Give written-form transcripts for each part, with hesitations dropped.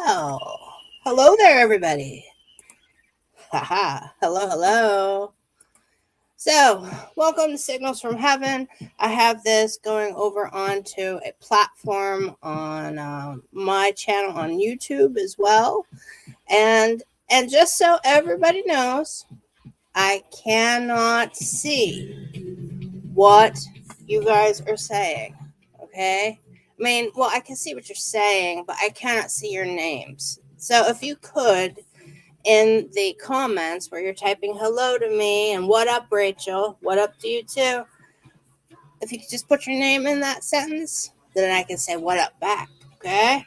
Well, hello there, everybody. Haha, hello, hello. So, welcome to Signals from Heaven. I have this going over onto a platform on my channel on YouTube as well, and just so everybody knows, I cannot see what you guys are saying. Okay, I mean, well, I can see what you're saying, but I cannot see your names. So, if you could in the comments where you're typing hello to me and what up, Rachel, what up to you too, if you could just put your name in that sentence, then I can say what up back, okay?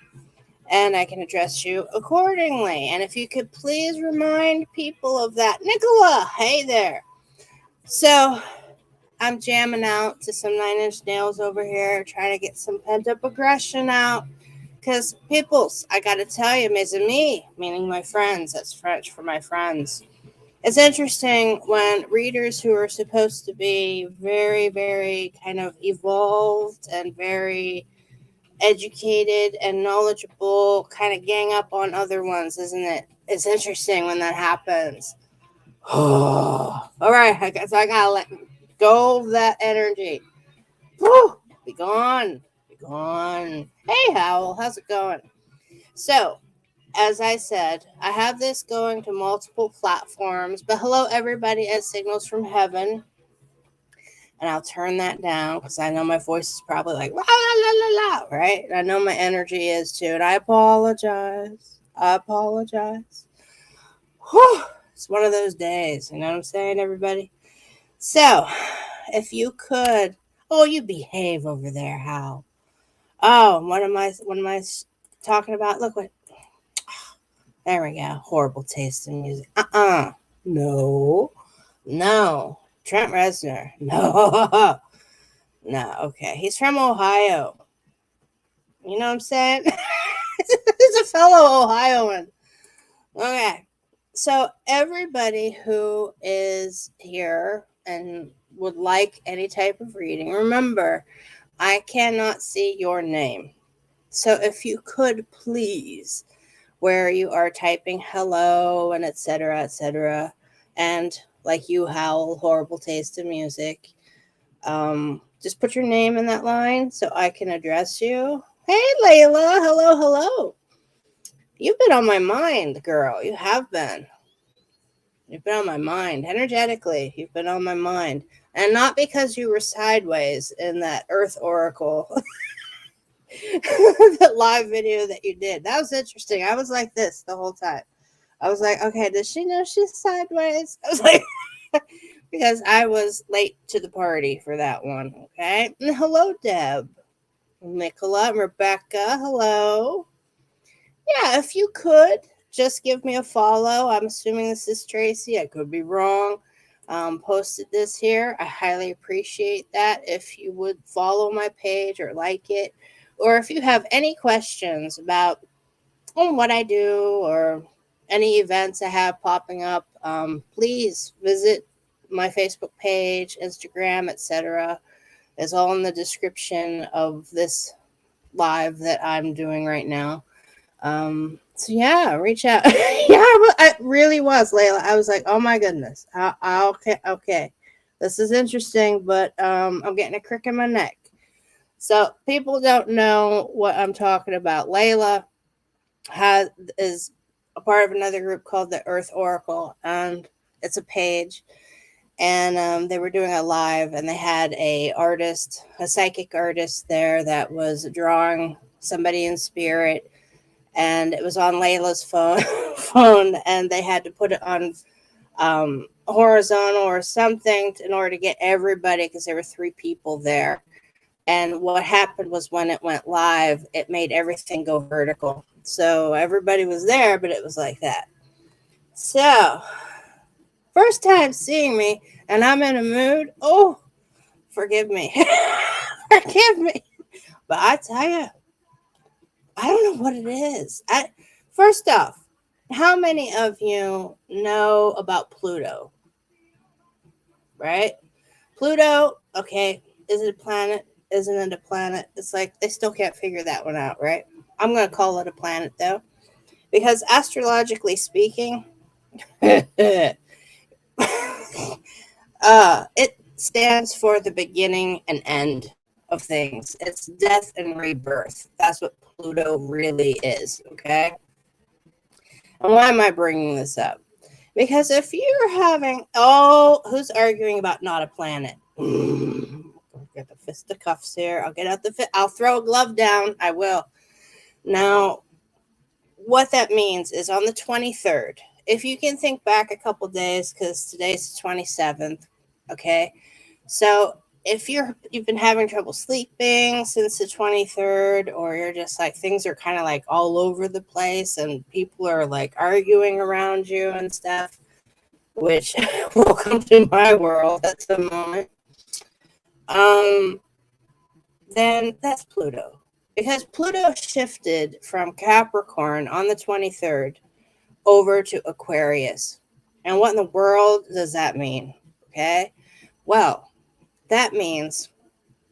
And I can address you accordingly. And if you could please remind people of that. Nicola, hey there. So I'm jamming out to some Nine Inch Nails over here, trying to get some pent up aggression out. Because, peoples, I gotta tell you, mes amis, meaning my friends, that's French for my friends. It's interesting when readers who are supposed to be very, very kind of evolved and very educated and knowledgeable kind of gang up on other ones, isn't it? It's interesting when that happens. All right, I guess I gotta let go of that energy. Whew, be gone. Be gone. Hey, Howell, how's it going? So, as I said, I have this going to multiple platforms. But hello, everybody at Signals from Heaven. And I'll turn that down because I know my voice is probably like, la, la, la, la, la, right? And I know my energy is too. And I apologize. I apologize. Whew, it's one of those days. You know what I'm saying, everybody? So, if you could. Oh, you behave over there, Hal. Oh, what am I talking about? Look what. There we go. Horrible taste in music. No. No. Trent Reznor. No. No. Okay. He's from Ohio. You know what I'm saying? He's a fellow Ohioan. Okay. So, everybody who is here and would like any type of reading, remember, I cannot see your name. So, if you could please, where you are typing hello and etc., and like you howl horrible taste in music, just put your name in that line so I can address you. Hey, Layla, hello, hello. You've been on my mind, girl. You have been. You've been on my mind energetically. You've been on my mind, and not because you were sideways in that Earth Oracle the live video that you did. That was interesting. I was like this the whole time. I was like, okay, does she know she's sideways? I was like, because I was late to the party for that one. Okay. And hello, Deb, Nicola, Rebecca. Hello. Yeah, if you could just give me a follow. I'm assuming this is Tracy. I could be wrong. Posted this here. I highly appreciate that. If you would follow my page or like it, or if you have any questions about what I do or any events I have popping up, please visit my Facebook page, Instagram, etc. It's all in the description of this live that I'm doing right now. So yeah, reach out. Yeah, I really was, Layla. I was like, oh my goodness. Okay, okay. This is interesting, but I'm getting a crick in my neck. So people don't know what I'm talking about. Layla has is a part of another group called the Earth Oracle, and it's a page. And they were doing a live, and they had a psychic artist there that was drawing somebody in spirit, and it was on Layla's phone, and they had to put it on horizontal or something in order to get everybody because there were three people there. And what happened was when it went live, it made everything go vertical. So everybody was there, but it was like that. So, first time seeing me, and I'm in a mood. Oh, forgive me. Forgive me. But I tell you, I don't know what it is. First off, how many of you know about Pluto? Right? Pluto, okay, is it a planet? Isn't it a planet? It's like they still can't figure that one out, right? I'm going to call it a planet though. because astrologically speaking, it stands for the beginning and end of things. It's death and rebirth. That's what Pluto really is, okay? And why am I bringing this up? Because if you're having, who's arguing about not a planet? I'll get the fisticuffs here. I'll get out I'll throw a glove down. I will. Now, what that means is on the 23rd, if you can think back a couple days, because today's the 27th, okay? So if you've been having trouble sleeping since the 23rd, or you're just like things are kind of like all over the place and people are like arguing around you and stuff, which welcome to my world at the moment, um, then that's Pluto. Because Pluto shifted from Capricorn on the 23rd over to Aquarius. And what in the world does that mean? Okay. Well, that means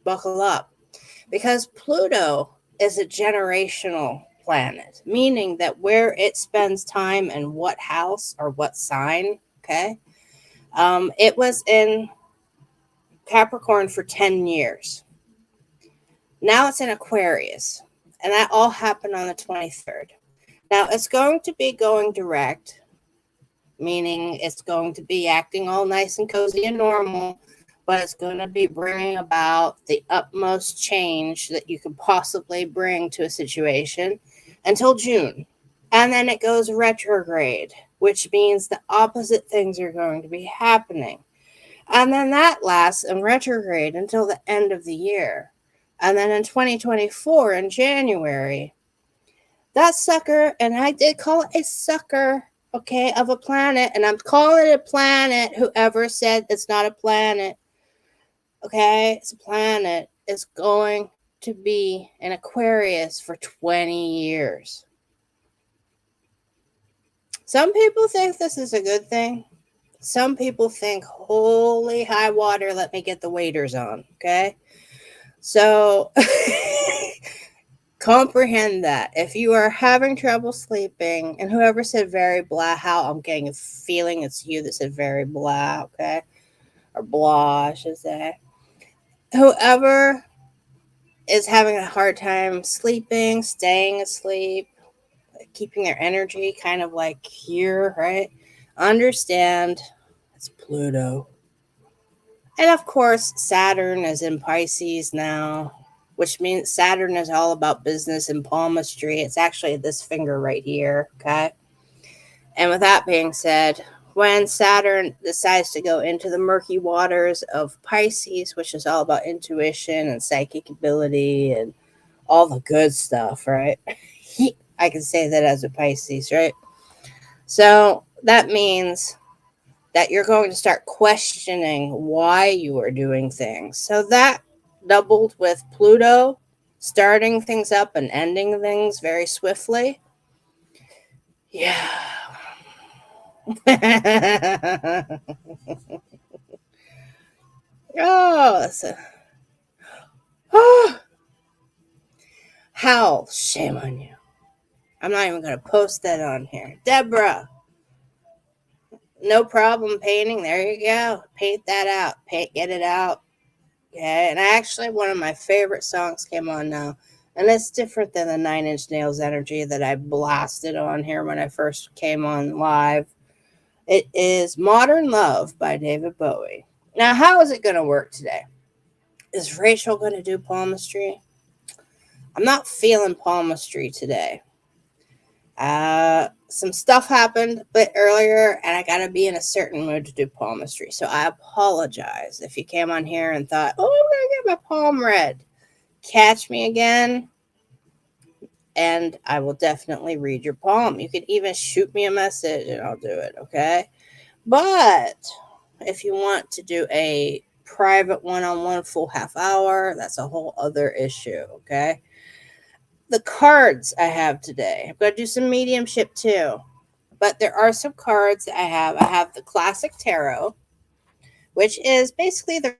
buckle up because Pluto is a generational planet, meaning that where it spends time and what house or what sign, okay? It was in Capricorn for 10 years. Now it's in Aquarius, and that all happened on the 23rd. Now it's going to be going direct, meaning it's going to be acting all nice and cozy and normal, but it's going to be bringing about the utmost change that you could possibly bring to a situation until June. And then it goes retrograde, which means the opposite things are going to be happening. And then that lasts in retrograde until the end of the year. And then in 2024, in January, that sucker, and I did call it a sucker, okay, of a planet, and I'm calling it a planet. Whoever said it's not a planet, okay, it's a planet, is going to be in Aquarius for 20 years. Some people think this is a good thing. Some people think, holy high water, let me get the waders on, okay? So comprehend that. If you are having trouble sleeping, and whoever said very blah, how I'm getting a feeling it's you that said very blah, okay? Or blah, I should say. Whoever is having a hard time sleeping, staying asleep, keeping their energy kind of like here, right? Understand it's Pluto. And of course, Saturn is in Pisces now, which means Saturn is all about business and palmistry. It's actually this finger right here, okay? And with that being said, when Saturn decides to go into the murky waters of Pisces, which is all about intuition and psychic ability and all the good stuff, right? I can say that as a Pisces, right? So that means that you're going to start questioning why you are doing things. So that doubled with Pluto starting things up and ending things very swiftly. Yeah. Oh, oh, Hal, shame on you. I'm not even going to post that on here. Deborah, no problem painting. There you go. Paint that out. Get it out. Okay. And actually, one of my favorite songs came on now. And it's different than the Nine Inch Nails energy that I blasted on here when I first came on live. It is Modern Love by David Bowie. Now, how is it going to work today? Is Rachel going to do palmistry? I'm not feeling palmistry today. Some stuff happened a bit earlier, and I got to be in a certain mood to do palmistry. So I apologize if you came on here and thought, oh, I'm going to get my palm read. Catch me again, and I will definitely read your palm. You can even shoot me a message, and I'll do it, okay? But if you want to do a private one-on-one full half hour, that's a whole other issue, okay? The cards I have today, I'm going to do some mediumship too, but there are some cards that I have. I have the Classic Tarot, which is basically the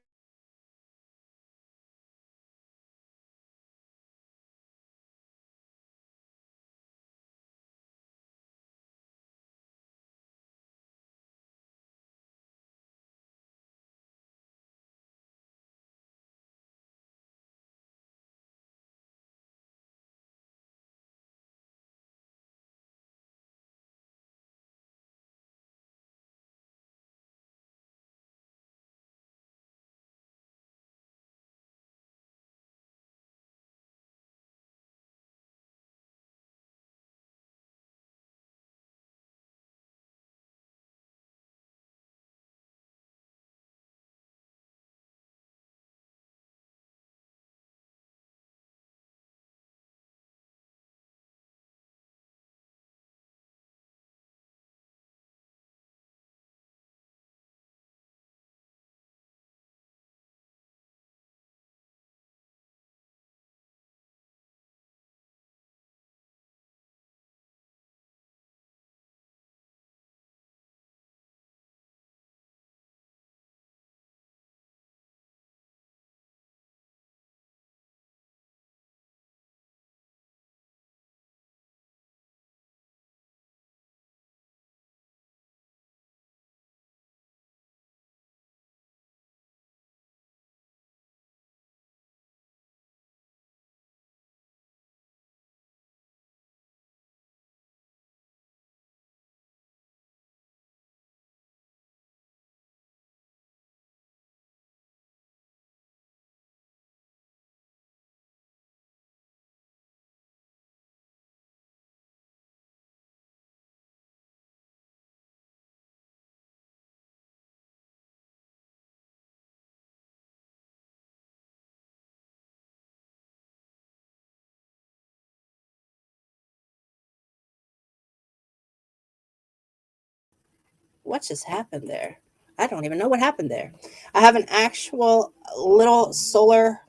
What just happened there? I don't even know what happened there. I have an actual little solar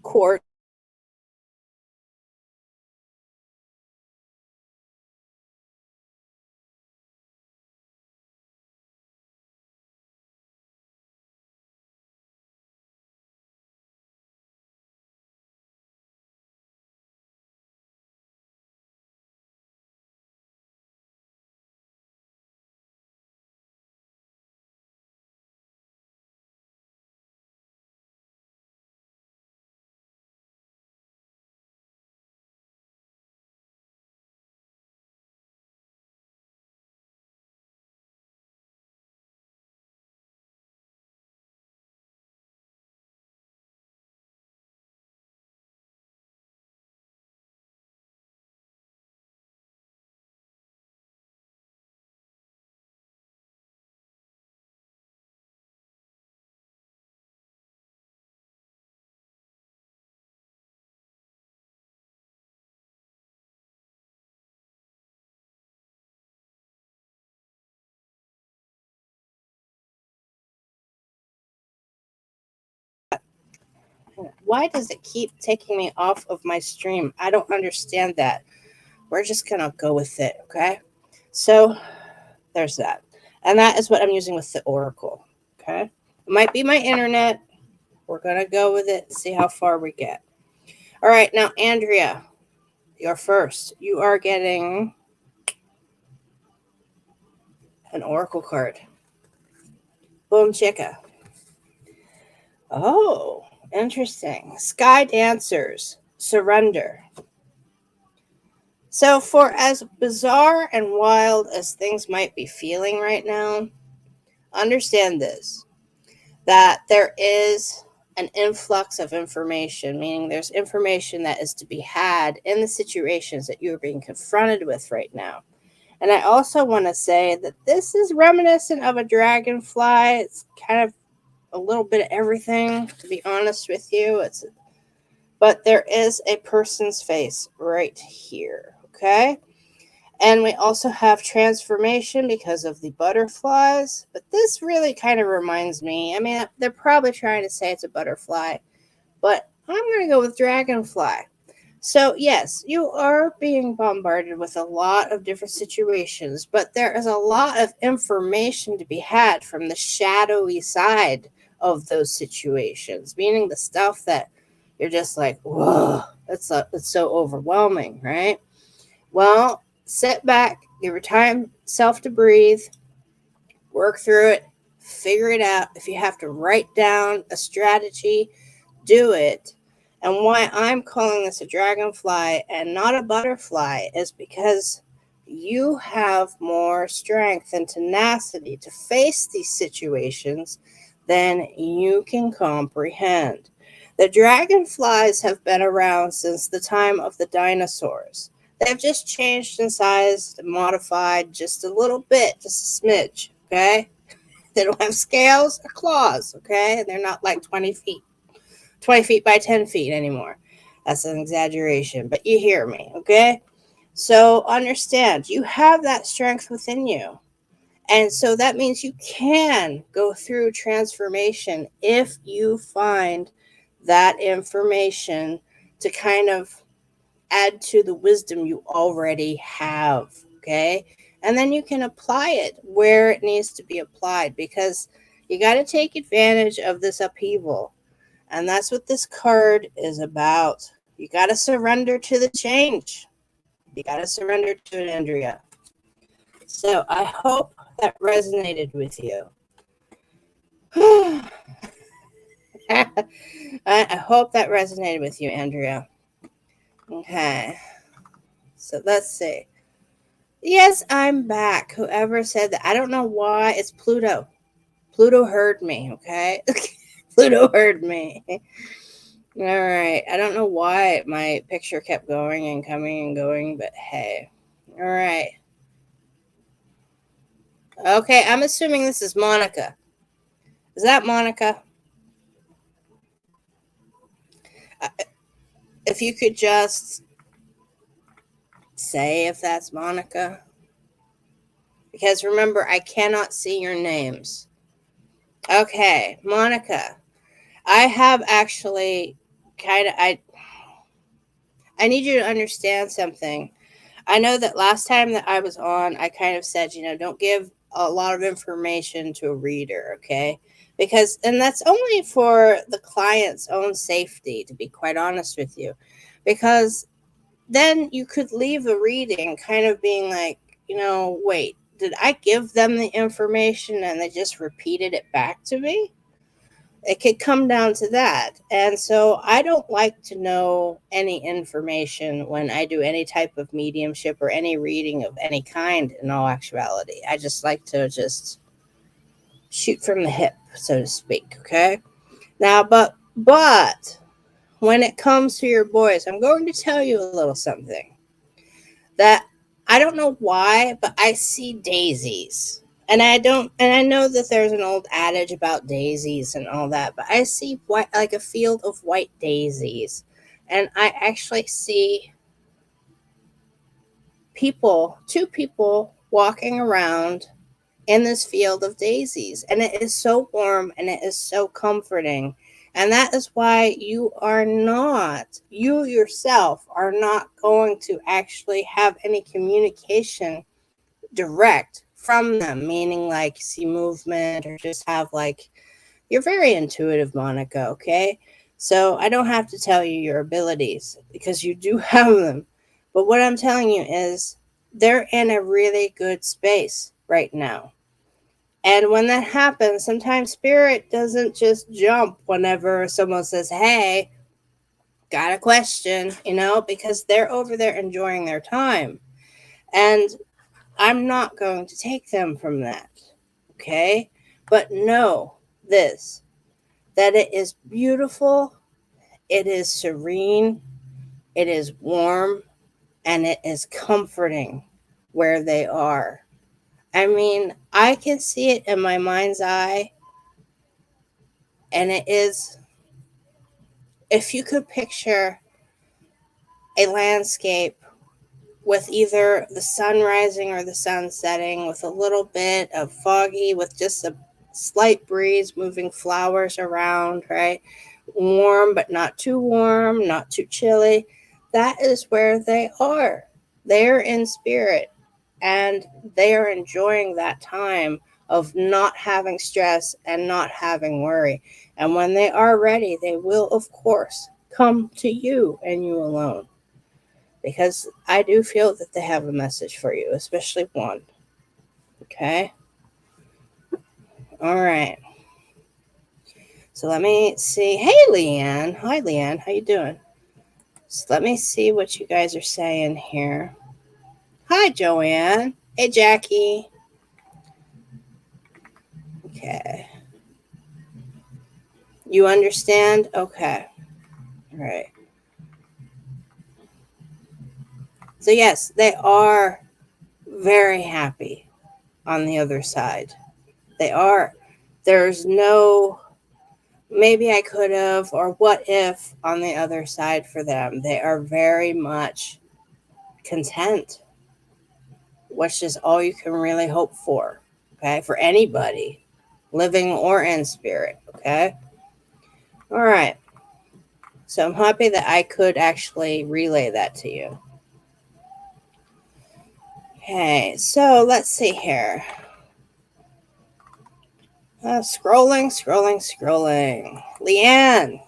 quartz. Why does it keep taking me off of my stream? I don't understand that. We're just going to go with it, okay? So there's that. And that is what I'm using with the Oracle, okay? It might be my internet. We're going to go with it, see how far we get. All right, now, Andrea, you're first. You are getting an Oracle card. Boom, chicka. Oh, interesting. Sky Dancers, surrender. So, for as bizarre and wild as things might be feeling right now, understand this, that there is an influx of information, meaning there's information that is to be had in the situations that you're being confronted with right now. And I also want to say that this is reminiscent of a dragonfly. It's kind of a little bit of everything, to be honest with you. But there is a person's face right here, okay? And we also have transformation because of the butterflies. But this really kind of reminds me, I mean, they're probably trying to say it's a butterfly, but I'm going to go with dragonfly. So, yes, you are being bombarded with a lot of different situations, but there is a lot of information to be had from the shadowy side of those situations, meaning the stuff that you're just like, whoa, it's so overwhelming, right? Well, sit back, give your time, self to breathe, work through it, figure it out. If you have to write down a strategy, do it. And why I'm calling this a dragonfly and not a butterfly is because you have more strength and tenacity to face these situations than you can comprehend. The dragonflies have been around since the time of the dinosaurs. They've just changed in size, modified just a little bit, just a smidge, okay? They don't have scales or claws, okay? They're not like 20 feet by 10 feet anymore. That's an exaggeration, but you hear me, okay? So understand, you have that strength within you. And so that means you can go through transformation if you find that information to kind of add to the wisdom you already have, okay? And then you can apply it where it needs to be applied because you got to take advantage of this upheaval. And that's what this card is about. You got to surrender to the change. You got to surrender to it, Andrea. So I hope that resonated with you. I hope that resonated with you, Andrea. Okay. So let's see. Yes, I'm back. Whoever said that, I don't know why. It's Pluto. Pluto heard me, okay? Pluto heard me. All right. I don't know why my picture kept going and coming and going, but hey. All right. Okay, I'm assuming this is Monica. Is that Monica? If you could just say if that's Monica. because remember, I cannot see your names. Okay, Monica, I have actually I need you to understand something. I know that last time that I was on, I kind of said, don't give a lot of information to a reader, okay? And that's only for the client's own safety, to be quite honest with you. Because then you could leave the reading kind of being like, wait, did I give them the information and they just repeated it back to me? It could come down to that. And so I don't like to know any information when I do any type of mediumship or any reading of any kind, in all actuality. I just like to just shoot from the hip, so to speak. Okay. Now, but when it comes to your boys, I'm going to tell you a little something that I don't know why, but I see daisies. And I know that there's an old adage about daisies and all that, but I see white, like a field of white daisies. And I actually see two people walking around in this field of daisies. And it is so warm and it is so comforting. And that is why you yourself are not going to actually have any communication direct from them, meaning like see movement or just have like, you're very intuitive, Monica, okay? So I don't have to tell you your abilities because you do have them. But what I'm telling you is they're in a really good space right now. And when that happens, sometimes spirit doesn't just jump whenever someone says, hey, got a question, because they're over there enjoying their time. And I'm not going to take them from that. Okay? But know this, that it is beautiful, it is serene, it is warm, and it is comforting where they are. I mean, I can see it in my mind's eye, and it is, if you could picture a landscape with either the sun rising or the sun setting, with a little bit of foggy, with just a slight breeze moving flowers around, right? Warm, but not too warm, not too chilly. That is where they are. They're in spirit and they are enjoying that time of not having stress and not having worry. And when they are ready, they will, of course, come to you and you alone, because I do feel that they have a message for you, especially one. Okay? All right. So let me see. Hey, Leanne. Hi, Leanne. How you doing? So let me see what you guys are saying here. Hi, Joanne. Hey, Jackie. Okay. You understand? Okay. All right. So yes, they are very happy on the other side. They are. There's no maybe I could have, or what if on the other side for them. They are very much content, which is all you can really hope for, okay, for anybody, living or in spirit, okay? All right. So I'm happy that I could actually relay that to you. Okay, so let's see here. Scrolling. Leanne,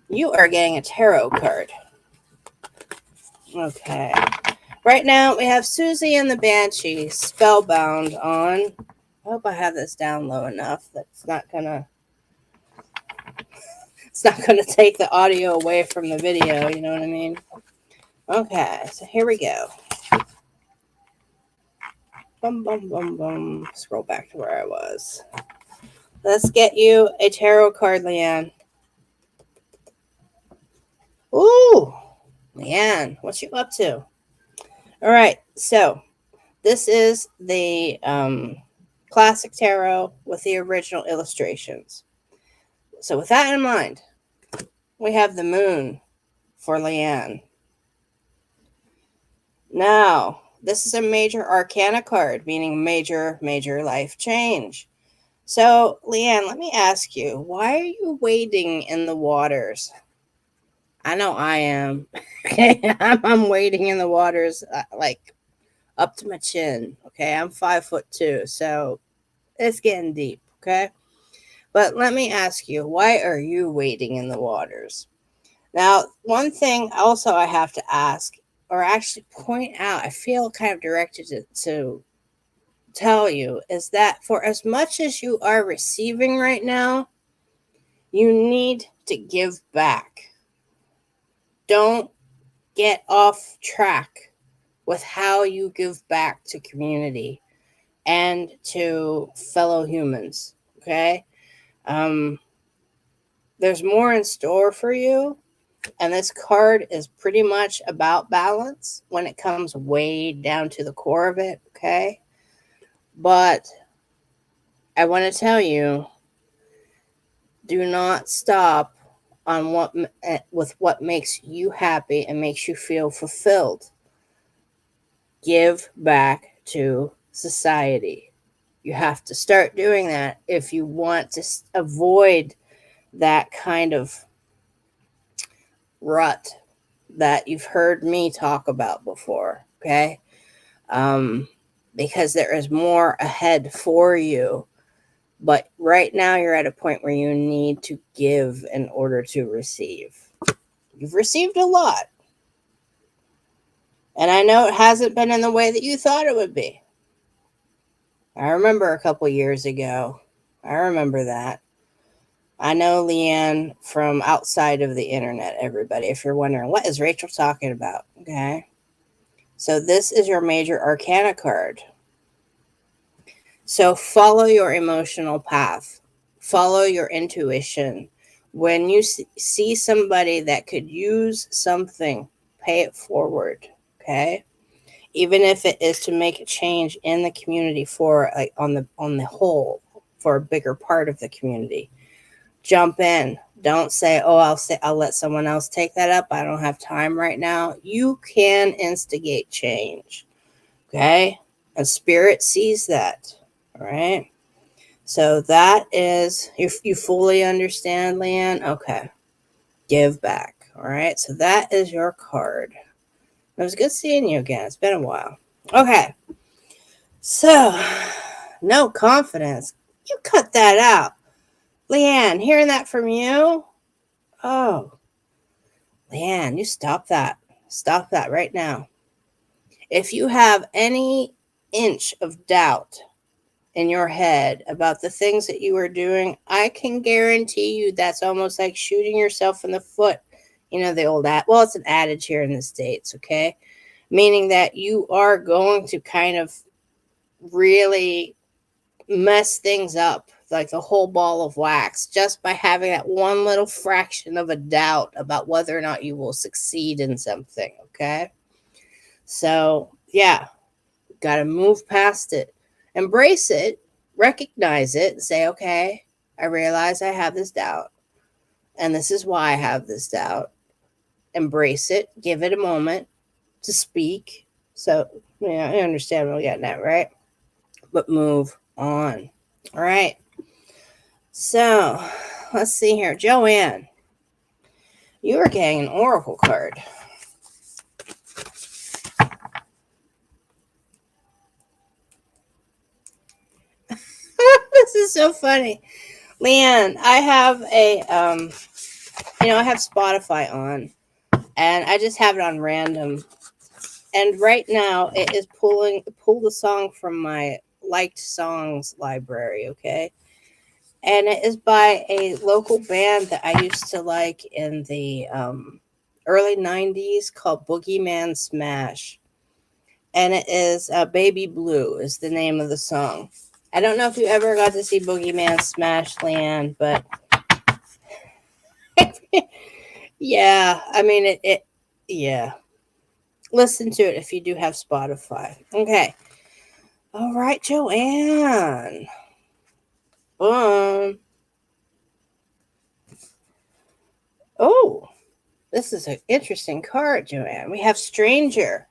you are getting a tarot card. Okay. Right now we have Susie and the Banshee spellbound on. I hope I have this down low enough that it's not gonna take the audio away from the video, you know what I mean? Okay, so here we go. Scroll back to where I was. Let's get you a tarot card, Leanne. Ooh, Leanne, what you up to? All right, so this is the classic tarot with the original illustrations. So with that in mind, we have the moon for Leanne. Now, this is a major arcana card, meaning major life change. So, Leanne, let me ask you, why are you wading in the waters? I know I am. Okay, I'm wading in the waters like up to my chin. Okay, I'm 5'2", so it's getting deep. Okay, but let me ask you, why are you wading in the waters? Now, one thing also I have to ask, or actually point out, I feel kind of directed to tell you, is that for as much as you are receiving right now, you need to give back. Don't get off track with how you give back to community and to fellow humans. Okay? Um, there's more in store for you. And this card is pretty much about balance when it comes way down to the core of it. Okay? But I want to tell you, do not stop on with what makes you happy and makes you feel fulfilled. Give back to society. You have to start doing that if you want to avoid that kind of rut that you've heard me talk about before. Okay, um, because there is more ahead for you. But right now, you're at a point where you need to give in order to receive. You've received a lot. And I know it hasn't been in the way that you thought it would be. I remember a couple years ago. I remember that. I know Leanne from outside of the internet, everybody. If you're wondering, what is Rachel talking about? Okay. So this is your major arcana card. So follow your emotional path, follow your intuition. When you see somebody that could use something, pay it forward. Okay. Even if it is to make a change in the community for like on the whole, for a bigger part of the community, jump in. Don't say, oh, I'll let someone else take that up, I don't have time right now. You can instigate change. Okay. And spirit sees that. All right. So that is, you fully understand, Leanne. Okay. Give back. All right. So that is your card. It was good seeing you again. It's been a while. Okay. So, no confidence. You cut that out. Leanne, hearing that from you? Oh, Leanne, you stop that. Stop that right now. If you have any inch of doubt in your head about the things that you are doing, I can guarantee you that's almost like shooting yourself in the foot. You know, the old well, it's an adage here in the States, okay? Meaning that you are going to kind of really mess things up like the whole ball of wax just by having that one little fraction of a doubt about whether or not you will succeed in something. Okay. So, yeah, got to move past it, embrace it, recognize it, and say, okay, I realize I have this doubt, and this is why I have this doubt. Embrace it, give it a moment to speak. So, yeah, I understand what we're getting at, right? But move on. All right. So let's see here. Joanne, you are getting an oracle card. This is so funny. Leanne, I have I have Spotify on, and I just have it on random. And right now it is pull the song from my liked songs library, okay? And it is by a local band that I used to like in the early 90s called Boogeyman Smash. And it is Baby Blue is the name of the song. I don't know if you ever got to see Boogeyman Smash, Leanne, but yeah, I mean yeah. Listen to it if you do have Spotify. Okay. All right, Joanne. Um. Oh, this is an interesting card, Joanne. We have Stranger.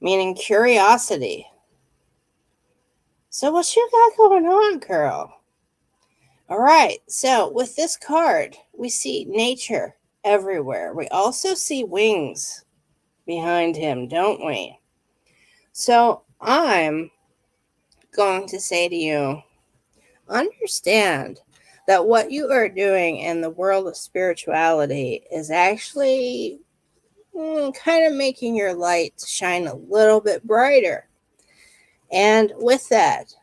meaning curiosity. So what you got going on, girl? All right, so with this card, we see nature everywhere. We also see wings behind him, don't we? So I'm going to say to you, understand that what you are doing in the world of spirituality is actually kind of making your light shine a little bit brighter. And with that,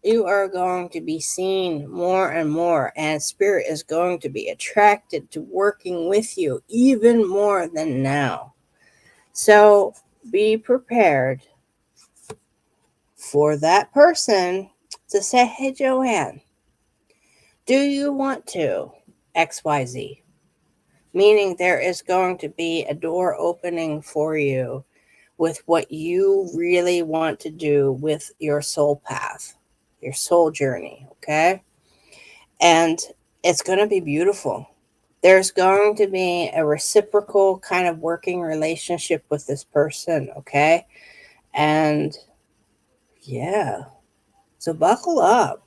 you are going to be seen more and more, and spirit is going to be attracted to working with you even more than now. So be prepared for that person to say, hey, Joanne, do you want to XYZ? Meaning there is going to be a door opening for you with what you really want to do with your soul path, your soul journey, okay? And it's going to be beautiful. There's going to be a reciprocal kind of working relationship with this person, okay? And yeah, so buckle up.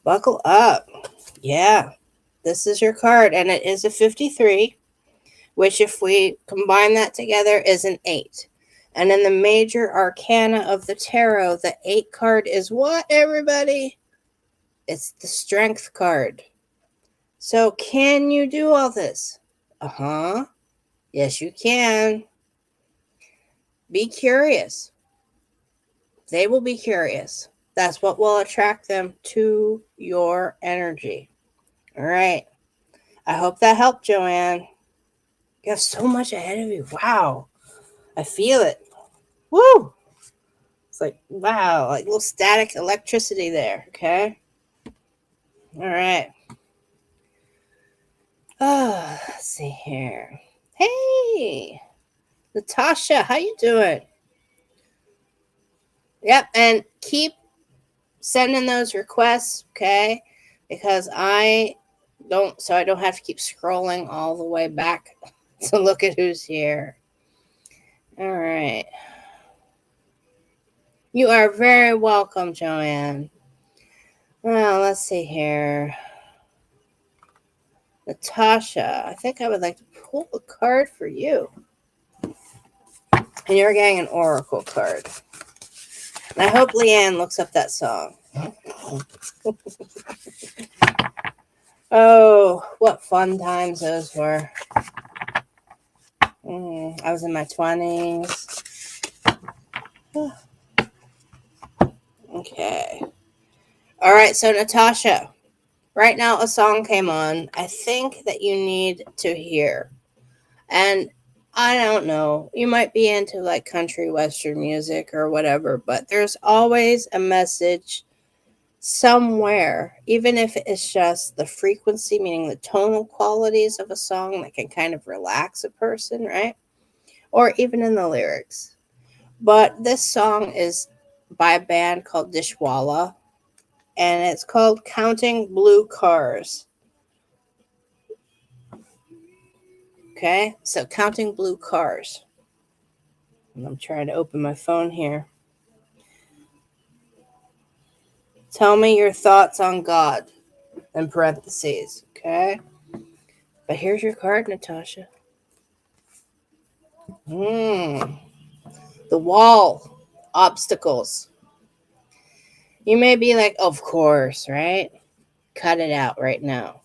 Buckle up. Yeah, this is your card, and it is a 53, which, if we combine that together, is an 8. And in the major arcana of the tarot, the 8 card is what, everybody? It's the strength card. So, can you do all this? Uh-huh. Yes, you can. Be curious. They will be curious. That's what will attract them to your energy. All right. I hope that helped, Joanne. You have so much ahead of you. Wow. I feel it. Woo! It's like, wow, like little static electricity there, okay? All right. Oh, let's see here. Hey, Natasha, how you doing? Yep, and keep sending those requests, okay? Because I don't have to keep scrolling all the way back to look at who's here. All right. You are very welcome, Joanne. Well, let's see here. Natasha, I think I would like to pull a card for you. And you're getting an oracle card. And I hope Leanne looks up that song. Oh, what fun times those were. I was in my 20s. Okay. All right, so Natasha, right now a song came on I think that you need to hear. And I don't know, you might be into like country western music or whatever, but there's always a message somewhere, even if it's just the frequency, meaning the tonal qualities of a song that can kind of relax a person, right? Or even in the lyrics. But this song is by a band called Dishwalla, and it's called Counting Blue Cars. Okay, so Counting Blue Cars. And I'm trying to open my phone here. Tell me your thoughts on God, in parentheses, okay? But here's your card, Natasha. The wall, obstacles. You may be like, of course, right? Cut it out right now.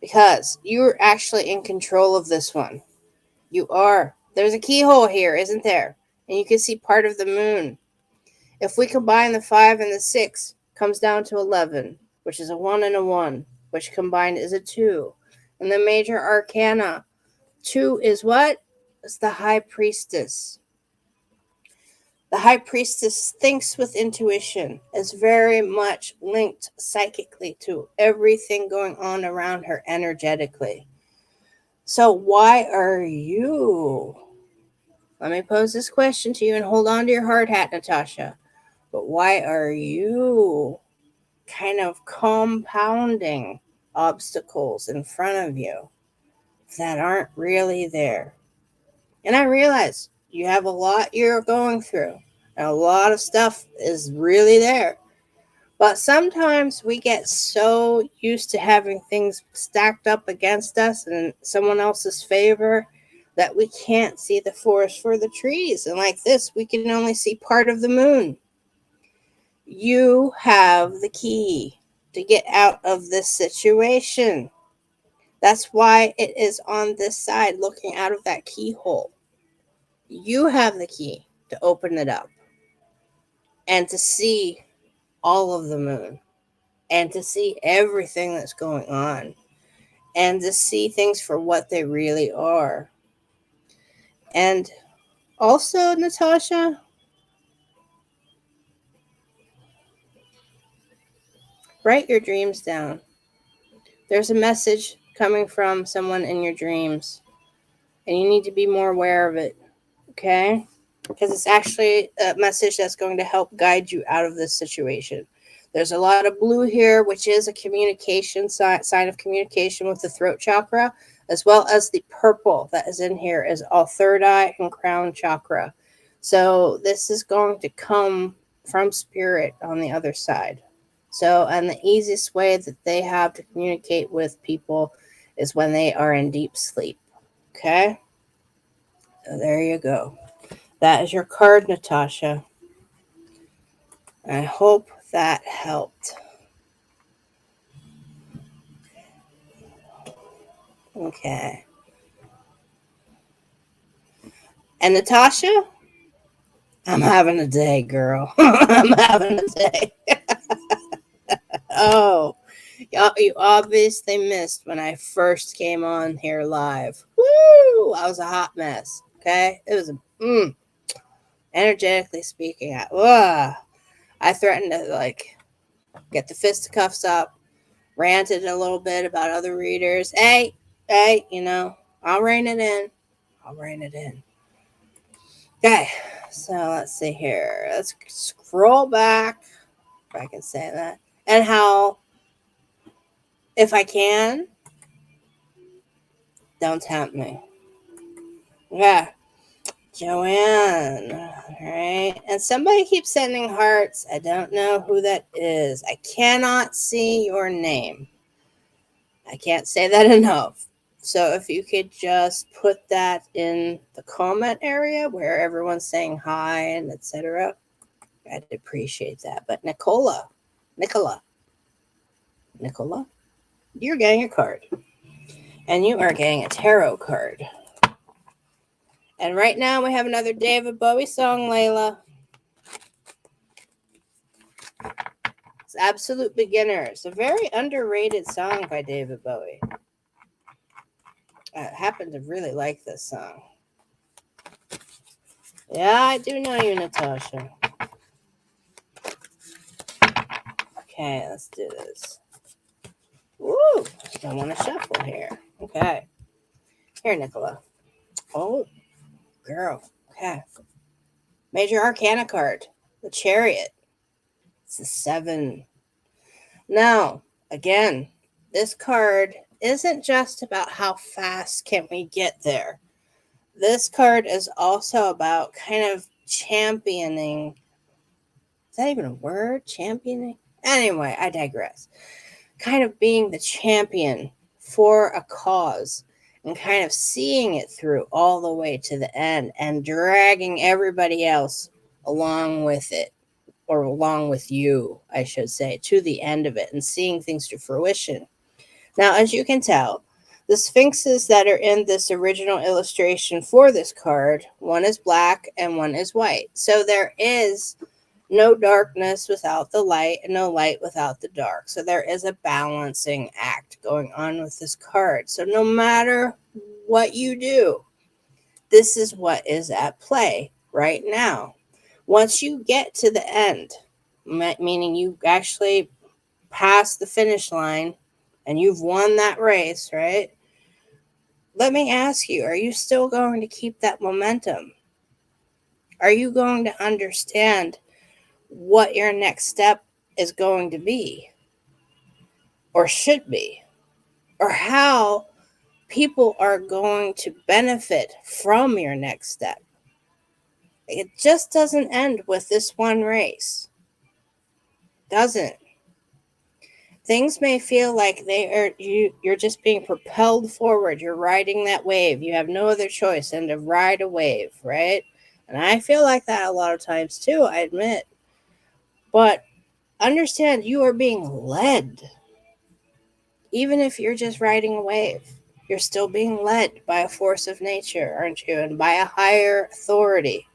Because you're actually in control of this one. You are. There's a keyhole here, isn't there? And you can see part of the moon. If we combine the 5 and the 6, comes down to 11, which is a 1 and a 1, which combined is a 2. And the major arcana, 2 is what? It's the high priestess. The high priestess thinks with intuition, is very much linked psychically to everything going on around her energetically. So why are you? Let me pose this question to you and hold on to your hard hat, Natasha. But why are you kind of compounding obstacles in front of you that aren't really there? And I realize You have a lot you're going through, and a lot of stuff is really there. But sometimes we get so used to having things stacked up against us in someone else's favor that we can't see the forest for the trees. And like this, we can only see part of the moon. You have the key to get out of this situation. That's why it is on this side, looking out of that keyhole. You have the key to open it up and to see all of the moon and to see everything that's going on and to see things for what they really are. And also, Natasha, write your dreams down. There's a message coming from someone in your dreams, and you need to be more aware of it, okay? Because it's actually a message that's going to help guide you out of this situation. There's a lot of blue here, which is a communication sign of communication with the throat chakra, as well as the purple that is in here is all third eye and crown chakra. So this is going to come from spirit on the other side. So, and the easiest way that they have to communicate with people is when they are in deep sleep. Okay? So there you go. That is your card, Natasha. I hope that helped. Okay. And Natasha, I'm having a day, girl. I'm having a day. Oh, you obviously missed when I first came on here live. Woo! I was a hot mess. Okay? It was energetically speaking. I threatened to like get the fisticuffs up, ranted a little bit about other readers. Hey, I'll rein it in. I'll rein it in. Okay, so let's see here. Let's scroll back, if I can say that. And how, if I can, don't tempt me. Yeah, Joanne. All right. And somebody keeps sending hearts. I don't know who that is. I cannot see your name. I can't say that enough. So if you could just put that in the comment area where everyone's saying hi and etc., I'd appreciate that. But Nicola, you're getting a card. And you are getting a tarot card. And right now we have another David Bowie song, Layla. It's Absolute Beginner. It's a very underrated song by David Bowie. I happen to really like this song. Yeah, I do know you, Natasha. Okay, let's do this. Woo! Don't want to shuffle here. Okay. Here, Nicola. Oh, girl. Okay. Major Arcana card. The Chariot. It's a 7. Now, again, this card isn't just about how fast can we get there. This card is also about kind of championing. Is that even a word? Championing? Anyway, I digress. Kind of being the champion for a cause and kind of seeing it through all the way to the end and dragging everybody else along with it, or along with you, I should say, to the end of it and seeing things to fruition. Now, as you can tell, the sphinxes that are in this original illustration for this card, one is black and one is white. So there is no darkness without the light and no light without the dark. So there is a balancing act going on with this card. So no matter what you do, this is what is at play right now. Once you get to the end, meaning you actually pass the finish line and you've won that race, right? Let me ask you, are you still going to keep that momentum? Are you going to understand what your next step is going to be, or should be, or how people are going to benefit from your next step? It just doesn't end with this one race. Doesn't. Things may feel like you're just being propelled forward. You're riding that wave. You have no other choice than to ride a wave, right? And I feel like that a lot of times too, I admit. But understand you are being led. Even if you're just riding a wave, you're still being led by a force of nature, aren't you? And by a higher authority.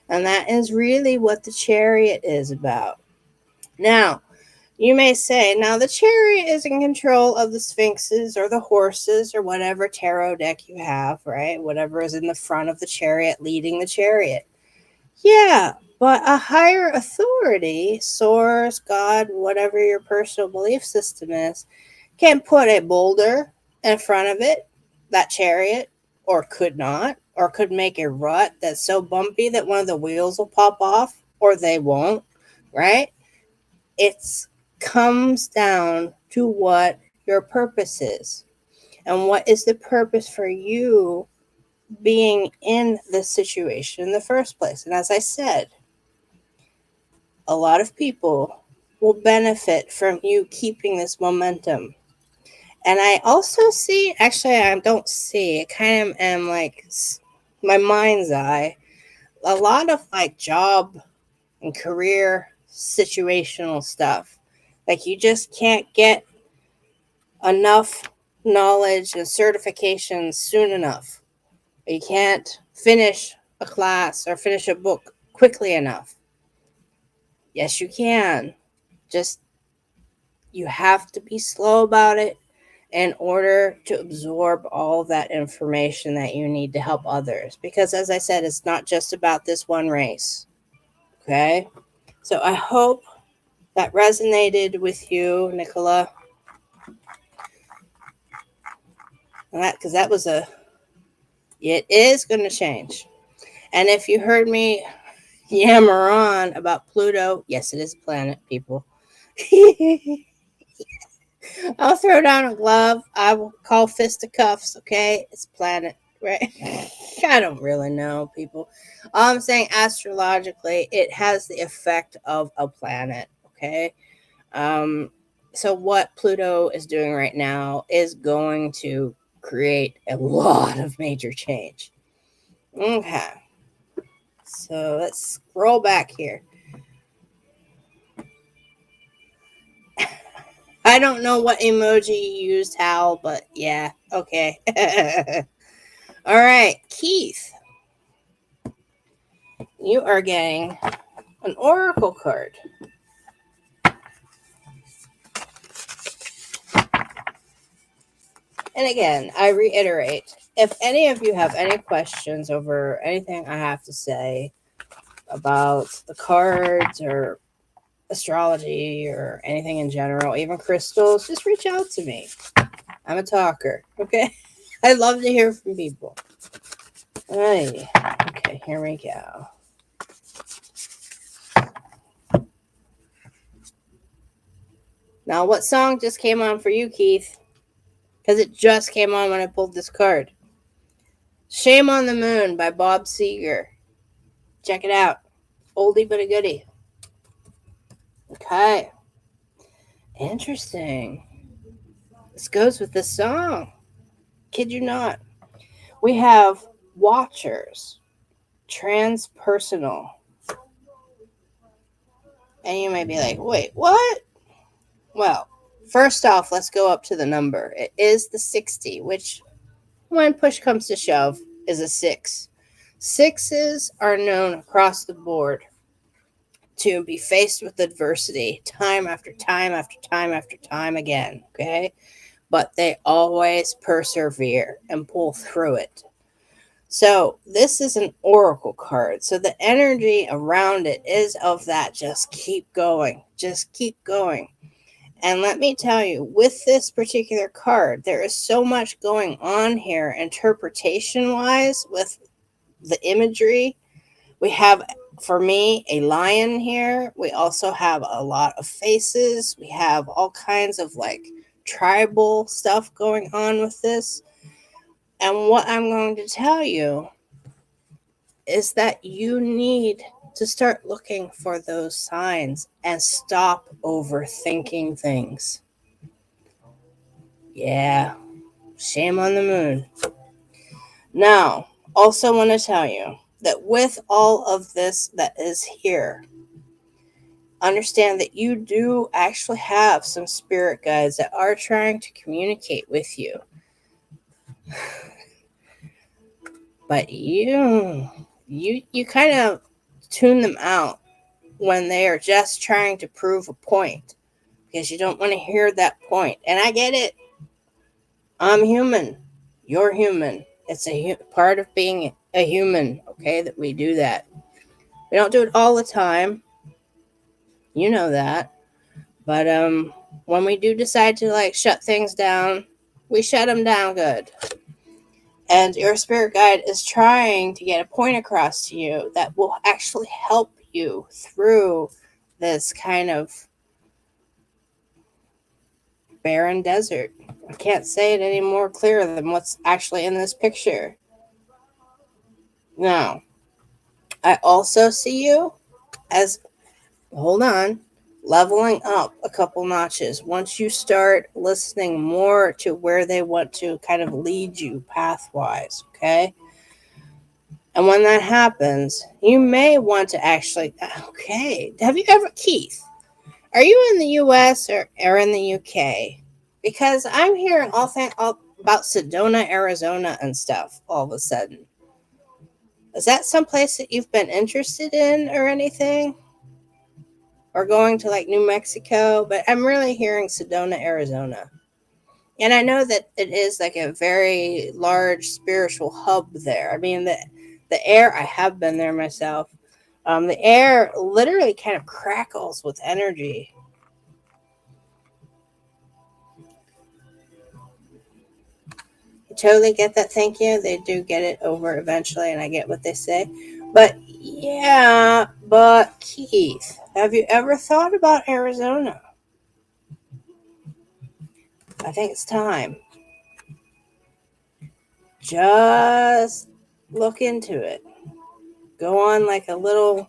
And that is really what the chariot is about. Now, you may say, now the chariot is in control of the sphinxes or the horses or whatever tarot deck you have, right? Whatever is in the front of the chariot leading the chariot. Yeah, but a higher authority, source, God, whatever your personal belief system is, can put a boulder in front of it, that chariot, or could not, or could make a rut that's so bumpy that one of the wheels will pop off, or they won't, right? It comes down to what your purpose is. And what is the purpose for you being in this situation in the first place? And as I said, a lot of people will benefit from you keeping this momentum. And I also see, actually, I don't see, I kind of am like my mind's eye, a lot of like job and career situational stuff. Like you just can't get enough knowledge and certifications soon enough. You can't finish a class or finish a book quickly enough. Yes, you can. Just you have to be slow about it in order to absorb all of that information that you need to help others. Because as I said, it's not just about this one race. Okay? So I hope that resonated with you, Nicola. Because that was it is going to change. And if you heard me yammer on about Pluto, yes, it is a planet, people. I'll throw down a glove. I will call fisticuffs, okay? It's planet, right? I don't really know, people. All I'm saying, astrologically, it has the effect of a planet, okay? Um, so what Pluto is doing right now is going to create a lot of major change. Okay. So let's scroll back here. I don't know what emoji you used, Hal, but yeah, okay. All right, Keith, you are getting an oracle card. And again, I reiterate, if any of you have any questions over anything I have to say about the cards or astrology or anything in general, even crystals, just reach out to me. I'm a talker, okay? I love to hear from people. Hey, okay, here we go. Now, what song just came on for you, Keith? Because it just came on when I pulled this card. Shame on the Moon by Bob Seger. Check it out. Oldie but a goodie. Okay. Interesting. This goes with this song. Kid you not. We have Watchers. Transpersonal. And you may be like, wait, what? Well, first off, let's go up to the number. It is the 60, which, when push comes to shove, is a 6. Sixes are known across the board to be faced with adversity time after time after time after time again, okay? But they always persevere and pull through it. So, this is an oracle card. So, the energy around it is of that just keep going, just keep going. And let me tell you, with this particular card, there is so much going on here, interpretation wise, with the imagery. We have, for me, a lion here. We also have a lot of faces. We have all kinds of like tribal stuff going on with this. And what I'm going to tell you is that you need to start looking for those signs and stop overthinking things. Yeah, shame on the moon. Now, also want to tell you that with all of this that is here, understand that you do actually have some spirit guides that are trying to communicate with you. But you kind of tune them out when they are just trying to prove a point because you don't want to hear that point. And I get it. I'm human. You're human. It's a part of being a human, okay, that we do that. We don't do it all the time. You know that. But when we do decide to like shut things down, we shut them down good. And your spirit guide is trying to get a point across to you that will actually help you through this kind of barren desert. I can't say it any more clear than what's actually in this picture. Now, I also see you as, hold on, leveling up a couple notches once you start listening more to where they want to kind of lead you pathwise, okay? And when that happens, you may want to actually, okay, have you ever, Keith, are you in the US or in the UK? Because I'm hearing all about Sedona, Arizona and stuff all of a sudden. Is that someplace that you've been interested in or anything? Or going to like New Mexico? But I'm really hearing Sedona, Arizona. And I know that it is like a very large spiritual hub there. I mean, the air, I have been there myself. The air literally kind of crackles with energy. I totally get that. Thank you. They do get it over eventually, and I get what they say. But yeah, but Keith, have you ever thought about Arizona? I think it's time. Just look into it. Go on like a little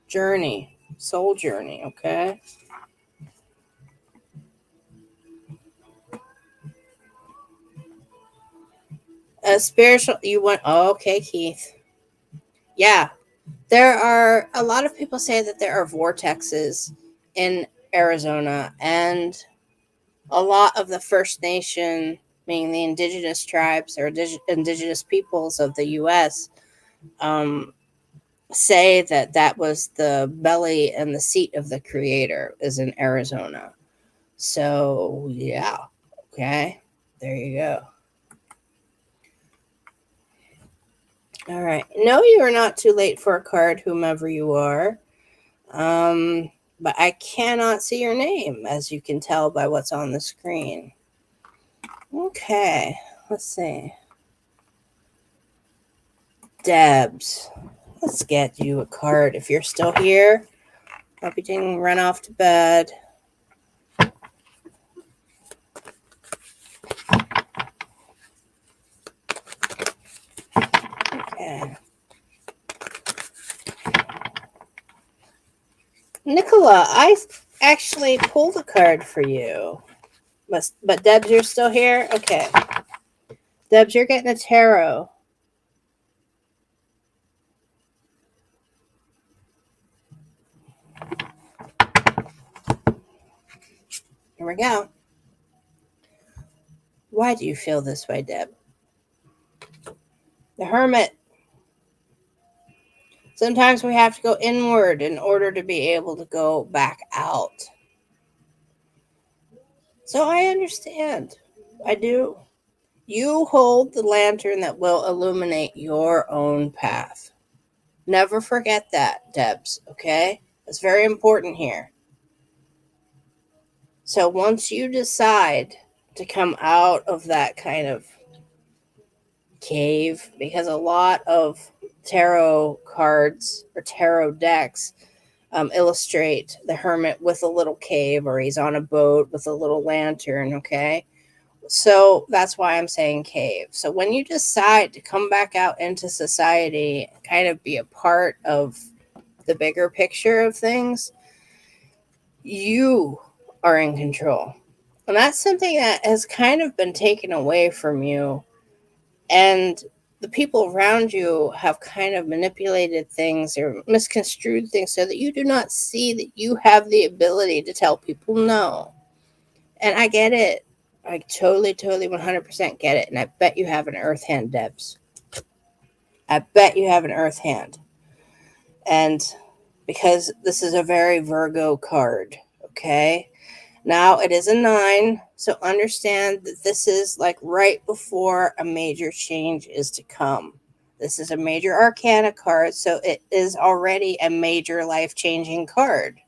journey, soul journey, okay? A spiritual, you want, oh, okay, Keith. Yeah, there are a lot of people say that there are vortexes in Arizona, and a lot of the First Nation, meaning the indigenous tribes or indigenous peoples of the U.S., um, say that that was the belly and the seat of the creator is in Arizona. So, yeah, okay, there you go. All right. No, you are not too late for a card, whomever you are. Um, but I cannot see your name, as you can tell by what's on the screen. Okay, let's see. Debs. Let's get you a card. If you're still here, hope you didn't run off to bed. Okay. Nicola, I actually pulled a card for you. But Debs, you're still here? Okay. Debs, you're getting a tarot. Here we go. Why do you feel this way, Deb? The Hermit. Sometimes we have to go inward in order to be able to go back out. So I understand. I do. You hold the lantern that will illuminate your own path. Never forget that, Debs, okay? That's very important here. So once you decide to come out of that kind of cave, because a lot of tarot cards or tarot decks illustrate the hermit with a little cave, or he's on a boat with a little lantern, okay? So that's why I'm saying cave. So when you decide to come back out into society, kind of be a part of the bigger picture of things, you are in control. And that's something that has kind of been taken away from you. And the people around you have kind of manipulated things or misconstrued things so that you do not see that you have the ability to tell people no. And I get it. I totally 100% get it. And I bet you have an earth hand, Debs. I bet you have an earth hand. And because this is a very Virgo card, okay? Now it is a 9, so understand that this is like right before a major change is to come. This is a major arcana card, so it is already a major life changing card.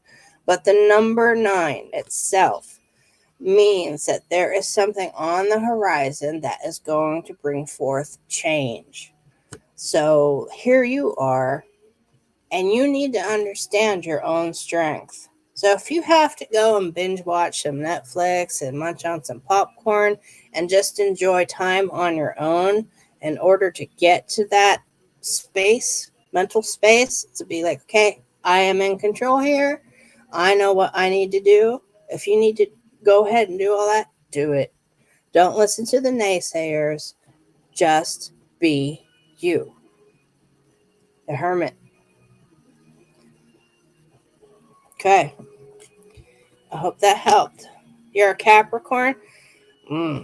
But the number 9 itself means that there is something on the horizon that is going to bring forth change. So here you are, and you need to understand your own strength. So if you have to go and binge watch some Netflix and munch on some popcorn and just enjoy time on your own in order to get to that space, mental space, to be like, okay, I am in control here. I know what I need to do. If you need to go ahead and do all that, do it. Don't listen to the naysayers. Just be you. The Hermit. Okay. I hope that helped. You're a Capricorn? Mm.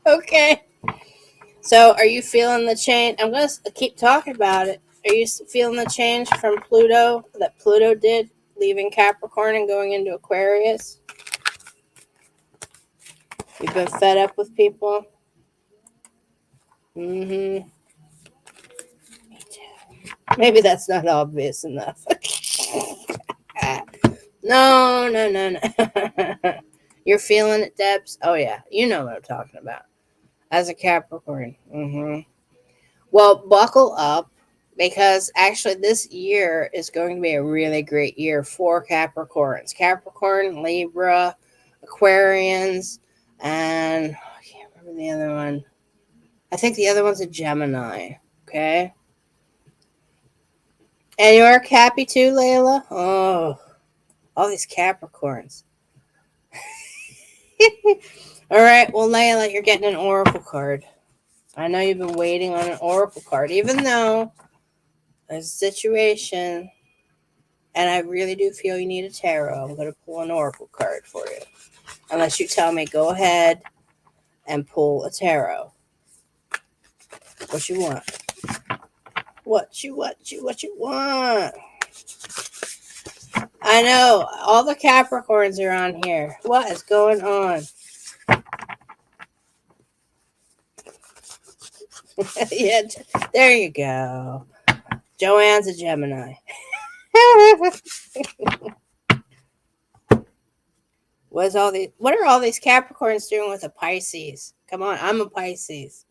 Okay. So, are you feeling the change? I'm going to keep talking about it. Are you feeling the change from Pluto that Pluto did, leaving Capricorn and going into Aquarius? You've been fed up with people? Mm-hmm. Me too. Maybe that's not obvious enough. No. You're feeling it, Debs? Oh, yeah. You know what I'm talking about. As a Capricorn. Mm-hmm. Well, buckle up because actually this year is going to be a really great year for Capricorns. Capricorn, Libra, Aquarians, and I can't remember the other one. I think the other one's a Gemini. Okay. And you're Cappy too, Layla? Oh, all these Capricorns. All right. Well, Layla, you're getting an Oracle card. I know you've been waiting on an Oracle card, even though there's a situation, and I really do feel you need a tarot. I'm going to pull an Oracle card for you. Unless you tell me, go ahead and pull a tarot. What you want? What you want? I know, all the Capricorns are on here. What is going on? Yeah, there you go. Joanne's a Gemini. What are all these Capricorns doing with a Pisces? Come on, I'm a Pisces.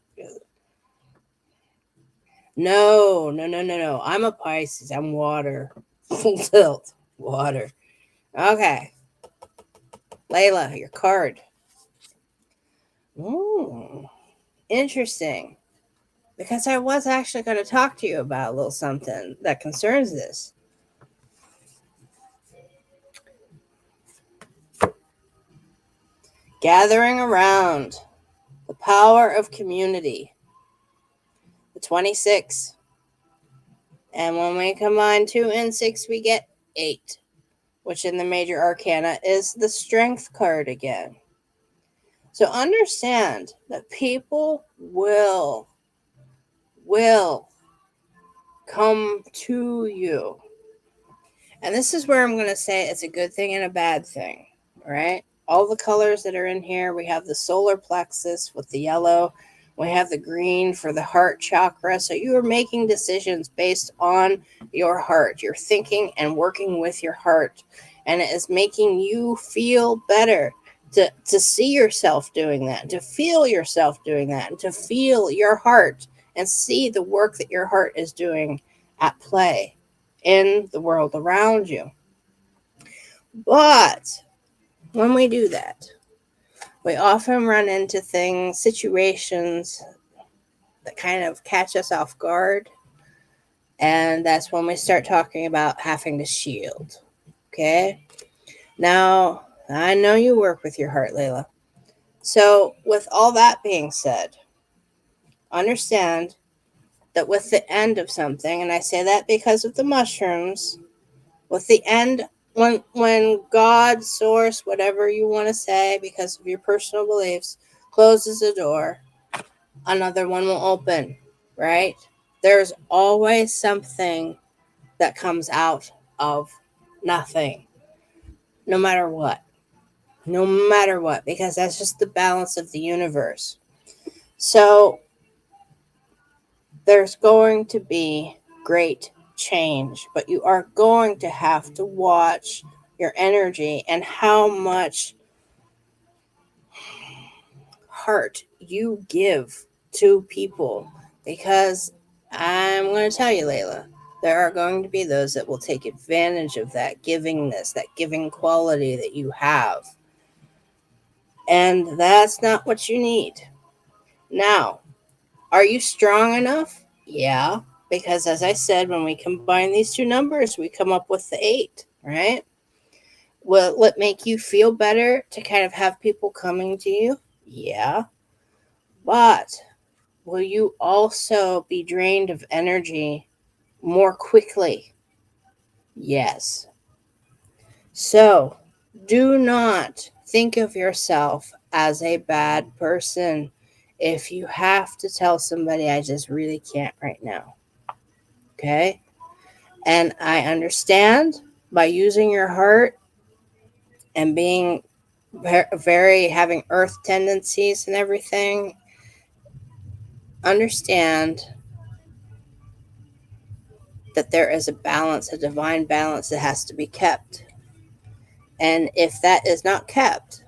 No. I'm a Pisces. I'm water. Full tilt. Water. Okay. Layla, your card. Ooh, interesting. Because I was actually going to talk to you about a little something that concerns this. Gathering around. The power of community. The 26. And when we combine 2 and 6, we get 8. Which in the major arcana is the strength card again. So understand that people will come to you. And this is where I'm going to say it's a good thing and a bad thing, right? All the colors that are in here, we have the solar plexus with the yellow. We have the green for the heart chakra. So you are making decisions based on your heart. You're thinking and working with your heart. And it is making you feel better to see yourself doing that, to feel yourself doing that, and to feel your heart and see the work that your heart is doing at play in the world around you. But when we do that, We often run into things, situations that kind of catch us off guard. And that's when we start talking about having to shield. Okay? Now, I know you work with your heart, Layla. So, with all that being said, understand that with the end of something, and I say that because of the mushrooms, with the end, when God, source, whatever you want to say, because of your personal beliefs, closes a door, another one will open, right? There's always something that comes out of nothing, no matter what. No matter what, because that's just the balance of the universe. So there's going to be great change, but you are going to have to watch your energy and how much heart you give to people, because I'm going to tell you, Layla, there are going to be those that will take advantage of that givingness, that giving quality that you have. And that's not what you need. Now, are you strong enough? Yeah, because as I said, when we combine these two numbers, we come up with the 8, right? Will it make you feel better to kind of have people coming to you? Yeah. But will you also be drained of energy more quickly? Yes. So do not think of yourself as a bad person if you have to tell somebody, I just really can't right now. Okay? And I understand by using your heart and being very having earth tendencies and everything, understand that there is a balance, a divine balance that has to be kept. And if that is not kept,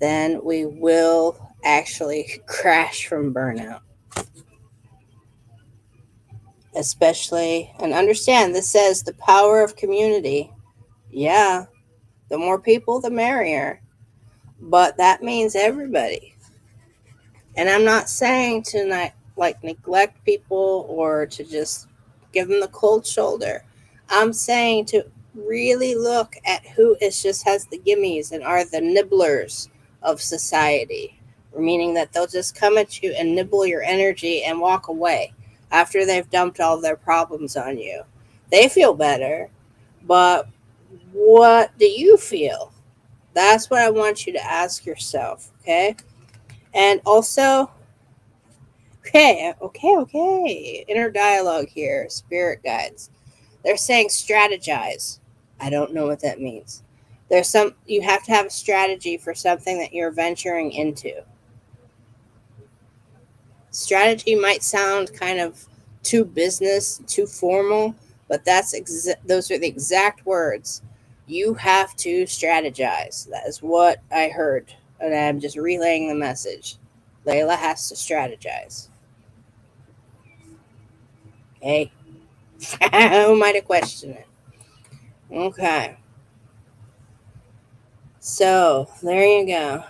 then we will actually crash from burnout. Especially, and understand this says the power of community. Yeah, the more people, the merrier. But that means everybody. And I'm not saying to not like neglect people or to just give them the cold shoulder. I'm saying to really look at who is just has the gimmies and are the nibblers of society, meaning that they'll just come at you and nibble your energy and walk away after they've dumped all their problems on you. They feel better, but what do you feel? That's what I want you to ask yourself, okay? And also, okay. Inner dialogue here, spirit guides. They're saying strategize. I don't know what that means. You have to have a strategy for something that you're venturing into. Strategy might sound kind of too business, too formal, but those are the exact words. You have to strategize. That is what I heard, and I'm just relaying the message. Layla has to strategize. Okay. Who might have questioned it? Okay. So there you go.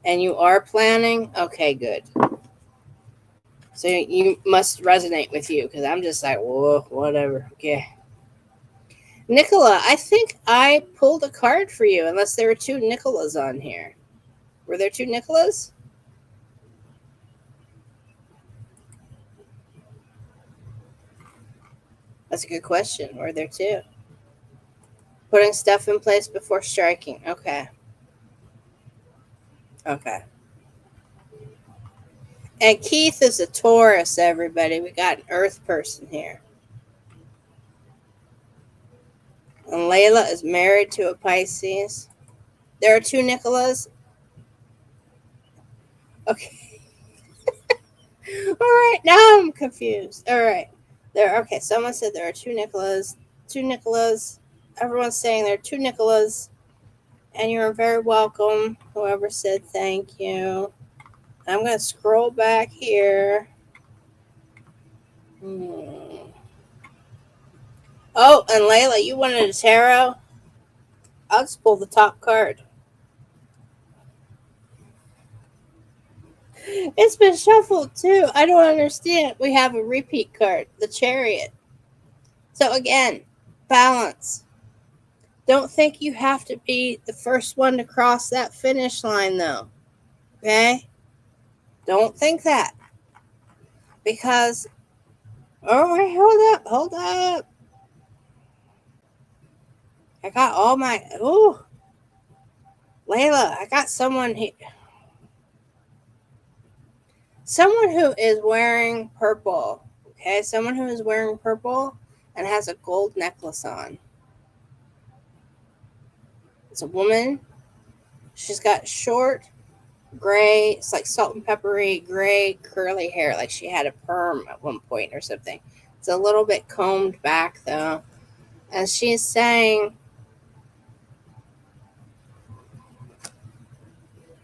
And you are planning? Okay, good. So you must resonate with you because I'm just like, whoa, whatever. Okay. Nicola, I think I pulled a card for you, unless there were two Nicolas on here. Were there two Nicolas? That's a good question. Were there two? Putting stuff in place before striking. Okay. Okay. And Keith is a Taurus, everybody. We got an Earth person here. And Layla is married to a Pisces. There are two Nicolas. Okay. All right. Now I'm confused. All right. Okay. Someone said there are two Nicolas. Two Nicolas. Everyone's saying there are two Nicolas. And you're very welcome. Whoever said thank you. I'm going to scroll back here. Oh, and Layla, you wanted a tarot? I'll just pull the top card. It's been shuffled too. I don't understand. We have a repeat card, the Chariot. So again, balance. Don't think you have to be the first one to cross that finish line though. Okay? Don't think that. Because, oh wait, hold up. I got all my, ooh, Layla, I got someone here. Someone who is wearing purple. Okay? Someone who is wearing purple and has a gold necklace on. It's a woman. She's got short, gray, it's like salt and peppery, gray, curly hair, like she had a perm at one point or something. It's a little bit combed back though. And she's saying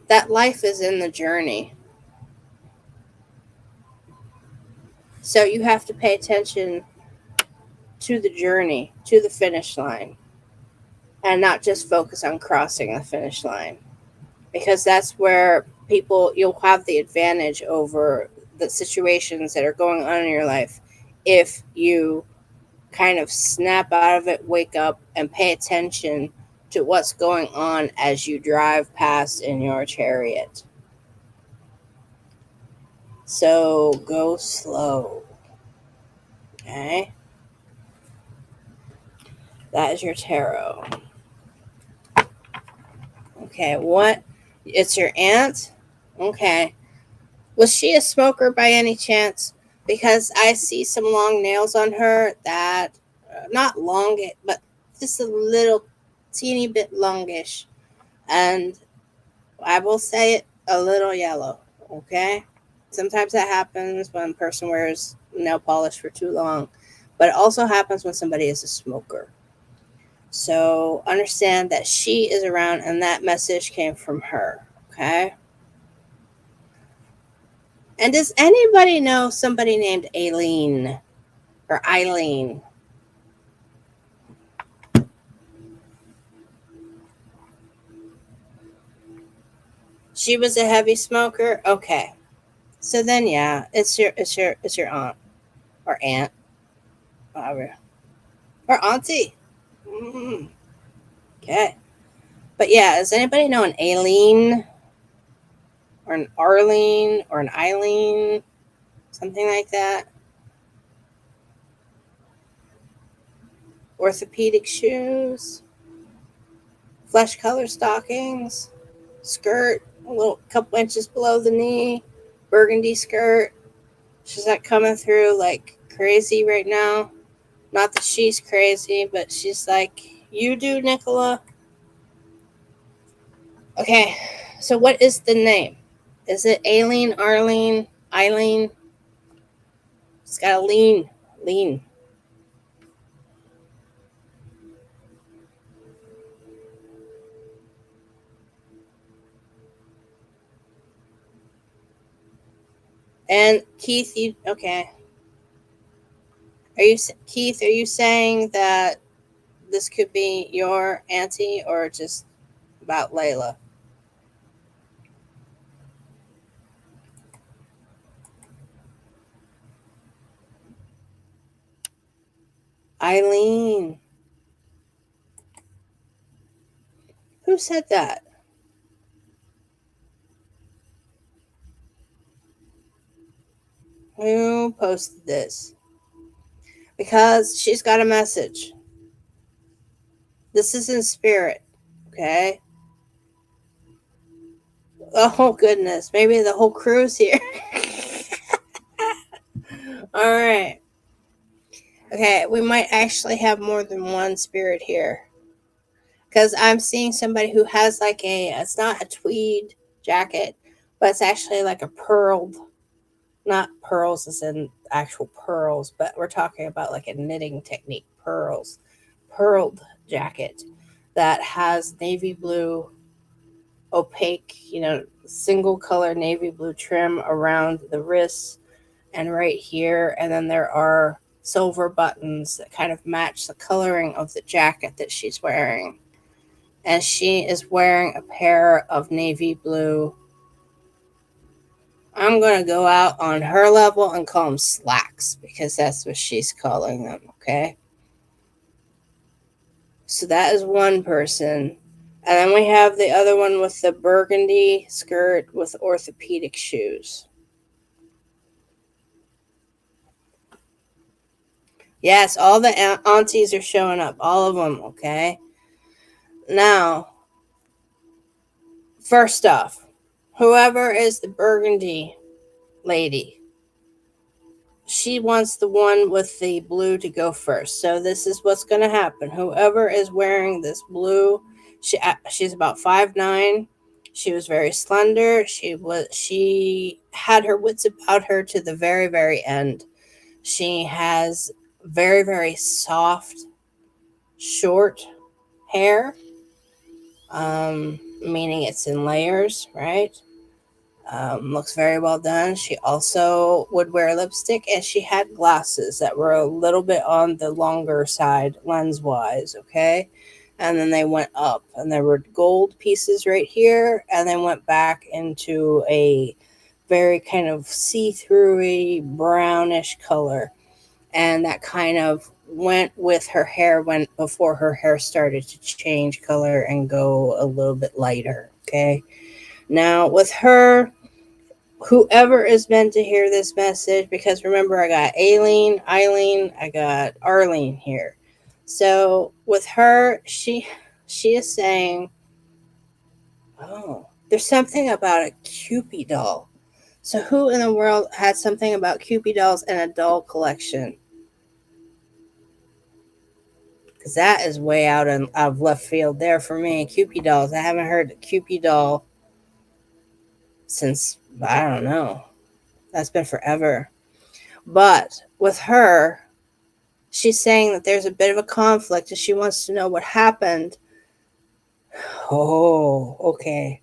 that life is in the journey. So you have to pay attention to the journey, to the finish line, and not just focus on crossing the finish line. Because that's where you'll have the advantage over the situations that are going on in your life if you kind of snap out of it, wake up, and pay attention to what's going on as you drive past in your chariot. So go slow. Okay? That is your tarot. Okay, what? It's your aunt? Okay. Was she a smoker by any chance? Because I see some long nails on her that, not long, but just a little teeny bit longish. And I will say it, a little yellow. Okay? Sometimes that happens when a person wears nail polish for too long. But it also happens when somebody is a smoker. So understand that she is around and that message came from her. Okay? And does anybody know somebody named Aileen or Eileen? She was a heavy smoker. Okay, so then yeah, it's your aunt or aunt, whatever, or auntie. Mm, okay, but yeah, does anybody know an Aileen or an Arlene or an Eileen, something like that? Orthopedic shoes, flesh color stockings, skirt a little couple inches below the knee, burgundy skirt. She's not coming through like crazy right now. Not that she's crazy, but she's like, you do, Nicola. Okay, so what is the name? Is it Aileen, Arlene, Eileen? It's got a lean. And Keith, you okay? Are you Keith? Are you saying that this could be your auntie or just about Layla? Eileen. Who said that? Who posted this? Because she's got a message. This is in spirit, okay? Oh, goodness. Maybe the whole crew's here. All right. Okay, we might actually have more than one spirit here. Because I'm seeing somebody who has like it's not a tweed jacket, but it's actually like a pearled, not pearls as in actual pearls, but we're talking about like a knitting technique, pearled jacket that has navy blue, opaque, single color navy blue trim around the wrists and right here. And then there are silver buttons that kind of match the coloring of the jacket that she's wearing. And she is wearing a pair of navy blue I'm going to go out on her level and call them slacks because that's what she's calling them, okay? So that is one person. And then we have the other one with the burgundy skirt with orthopedic shoes. Yes, all the aunties are showing up. All of them, okay? Now, first off, whoever is the burgundy lady, she wants the one with the blue to go first. So this is what's going to happen. Whoever is wearing this blue, she's about 5'9". She was very slender. She had her wits about her to the very, very end. She has very, very soft, short hair, meaning it's in layers, right? Looks very well done. She also would wear lipstick, and she had glasses that were a little bit on the longer side lens wise, okay? And then they went up, and there were gold pieces right here, and then went back into a very kind of see-throughy brownish color, and that kind of went with her hair when before her hair started to change color and go a little bit lighter, okay? Now with her, whoever is meant to hear this message, because remember, I got Aileen, I got Arlene here. So with her, she is saying, "Oh, there's something about a Cupid doll." So who in the world had something about Cupid dolls in a doll collection? Because that is way out of left field there for me. Cupid dolls. I haven't heard Cupid doll since I don't know. That's been forever. But with her, she's saying that there's a bit of a conflict and she wants to know what happened. Oh, okay.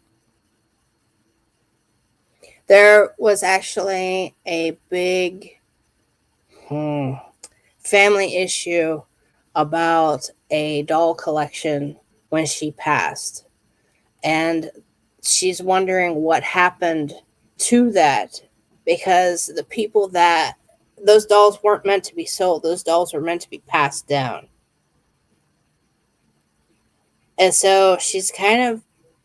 There was actually a big family issue about a doll collection when she passed. And she's wondering what happened to that because the people that those dolls weren't meant to be sold, those dolls were meant to be passed down. And so she's kind of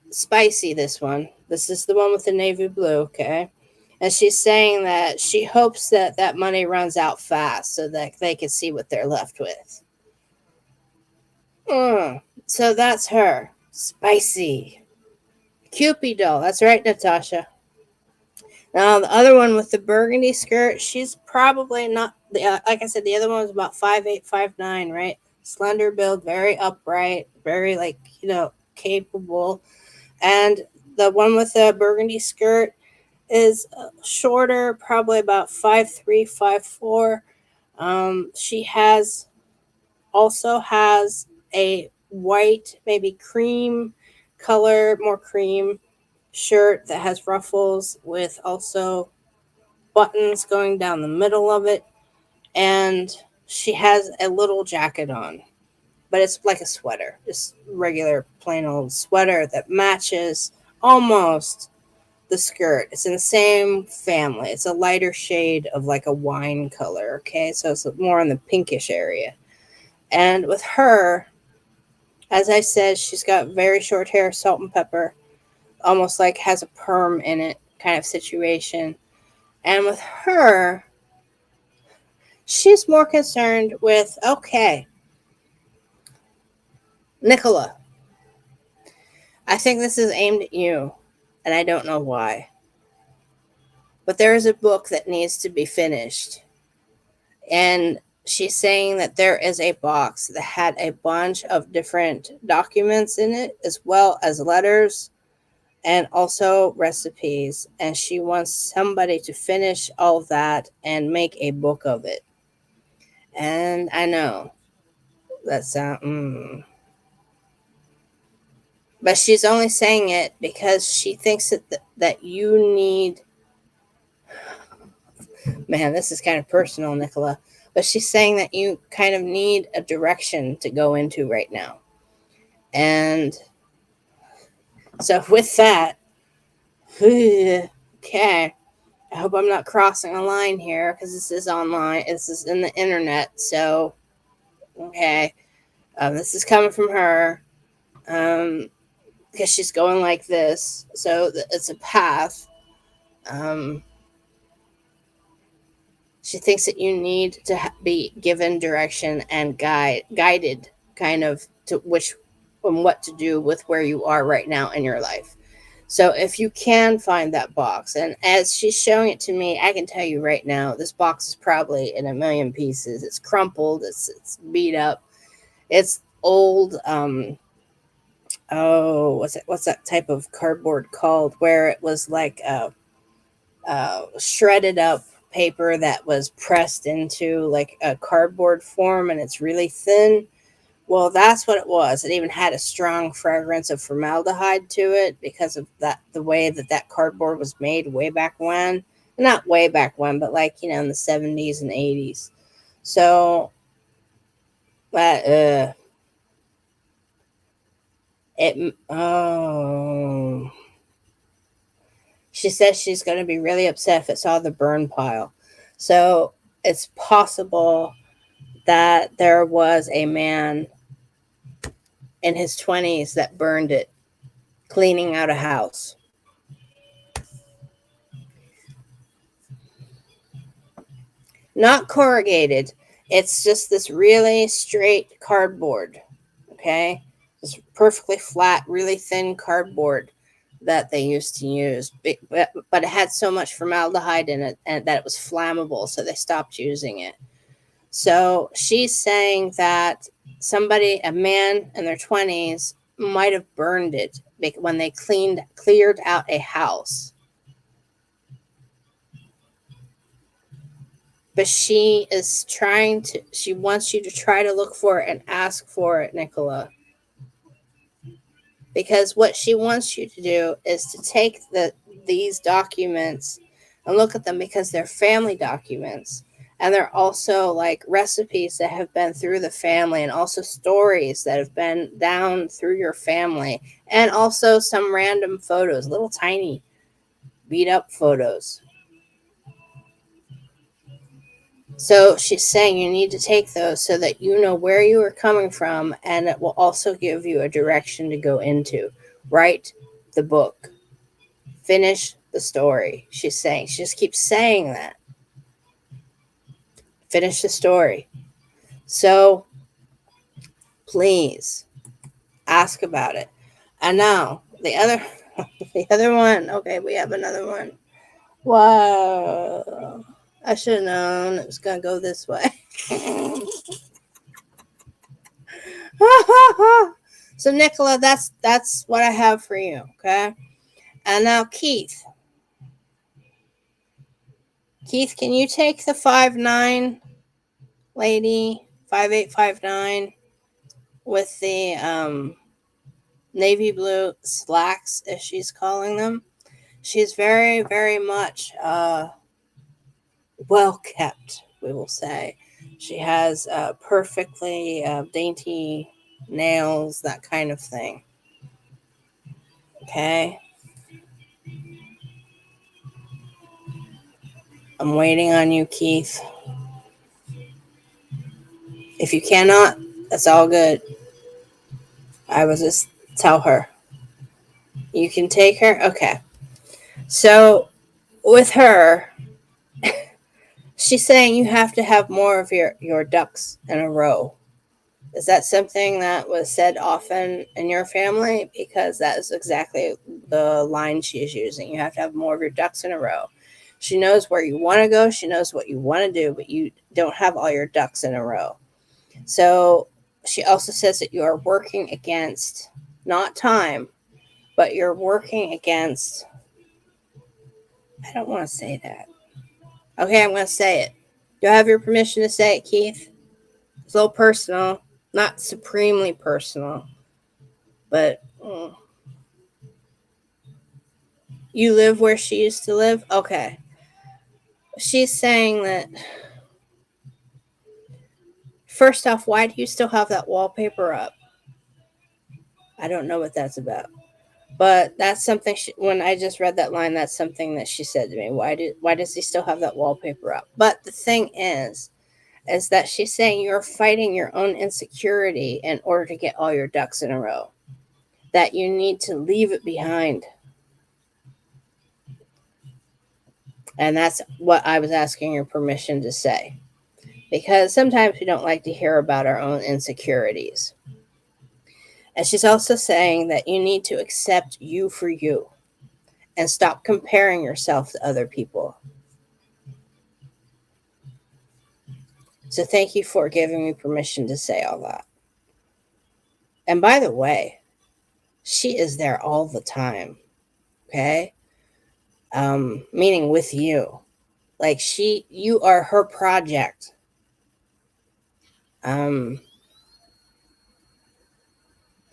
spicy, this one. This is the one with the navy blue, okay? And she's saying that she hopes that that money runs out fast so that they can see what they're left with. So that's her. Spicy. Cupid doll. That's right, Natasha. Now the other one with the burgundy skirt, she's probably not. Like I said, the other one was about 5'8", 5'9", right? Slender build, very upright, very capable. And the one with the burgundy skirt is shorter, probably about 5'3", 5'4". She also has a white, maybe cream color, more cream shirt that has ruffles with also buttons going down the middle of it. And she has a little jacket on, but it's like a sweater, just regular plain old sweater that matches almost the skirt. It's in the same family. It's a lighter shade of like a wine color, okay? So it's more in the pinkish area. And with her, as I said, she's got very short hair, salt and pepper, almost like has a perm in it kind of situation. And with her, she's more concerned with, okay, Nicola, I think this is aimed at you, and I don't know why. But there is a book that needs to be finished. And she's saying that there is a box that had a bunch of different documents in it, as well as letters and also recipes. And she wants somebody to finish all of that and make a book of it. And I know that sounds. But she's only saying it because she thinks that you need. Man, this is kind of personal, Nicola. But she's saying that you kind of need a direction to go into right now. And so with that, okay. I hope I'm not crossing a line here because this is online. This is in the internet. So, okay. This is coming from her. Because she's going like this. So it's a path. She thinks that you need to be given direction and guided kind of to which and what to do with where you are right now in your life. So if you can find that box, and as she's showing it to me, I can tell you right now, this box is probably in a million pieces. It's crumpled. It's beat up. It's old. Oh, what's that type of cardboard called? Where it was like shredded up paper that was pressed into like a cardboard form, and it's really thin. Well, that's what it was. It even had a strong fragrance of formaldehyde to it because of that, the way that that cardboard was made way back when. Not way back when, but like, in the 70s and 80s. So, it, oh, she says she's going to be really upset if it saw the burn pile. So, it's possible that there was a man in his 20s that burned it cleaning out a house. Not corrugated. It's just this really straight cardboard. Okay? Just perfectly flat, really thin cardboard that they used to use. But it had so much formaldehyde in it and that it was flammable, so they stopped using it. So she's saying that a man in their 20s, might have burned it when they cleared out a house. But she wants you to try to look for it and ask for it, Nicola. Because what she wants you to do is to take these documents and look at them, because they're family documents. And they're also like recipes that have been through the family, and also stories that have been down through your family, and also some random photos, little tiny beat up photos. So she's saying you need to take those so that you know where you are coming from, and it will also give you a direction to go into. Write the book. Finish the story. She's saying. She just keeps saying that. Finish the story. So please ask about it. And now the other one. Okay, we have another one. Wow. I should have known it was gonna go this way. So Nicola, that's what I have for you, okay? And now Keith. Keith, can you take the 5'9" lady, 5859, with the navy blue slacks, as she's calling them? She's very, very much well kept, we will say. She has perfectly dainty nails, that kind of thing. Okay. I'm waiting on you, Keith. If you cannot, that's all good. I will just tell her. You can take her? Okay. So, with her, she's saying you have to have more of your ducks in a row. Is that something that was said often in your family? Because that is exactly the line she is using. You have to have more of your ducks in a row. She knows where you want to go. She knows what you want to do, but you don't have all your ducks in a row. So she also says that you are working against, not time, but you're working against, I don't want to say that. Okay, I'm going to say it. Do I have your permission to say it, Keith? It's a little personal, not supremely personal, but you live where she used to live? Okay. She's saying that, first off, why do you still have that wallpaper up? I don't know what that's about. But that's something when I just read that line, that's something that she said to me. Why does he still have that wallpaper up? But the thing is that she's saying you're fighting your own insecurity in order to get all your ducks in a row. That you need to leave it behind. And that's what I was asking your permission to say. Because sometimes we don't like to hear about our own insecurities. And she's also saying that you need to accept you for you and stop comparing yourself to other people. So thank you for giving me permission to say all that. And by the way, she is there all the time. Okay? Meaning with you. Like you are her project.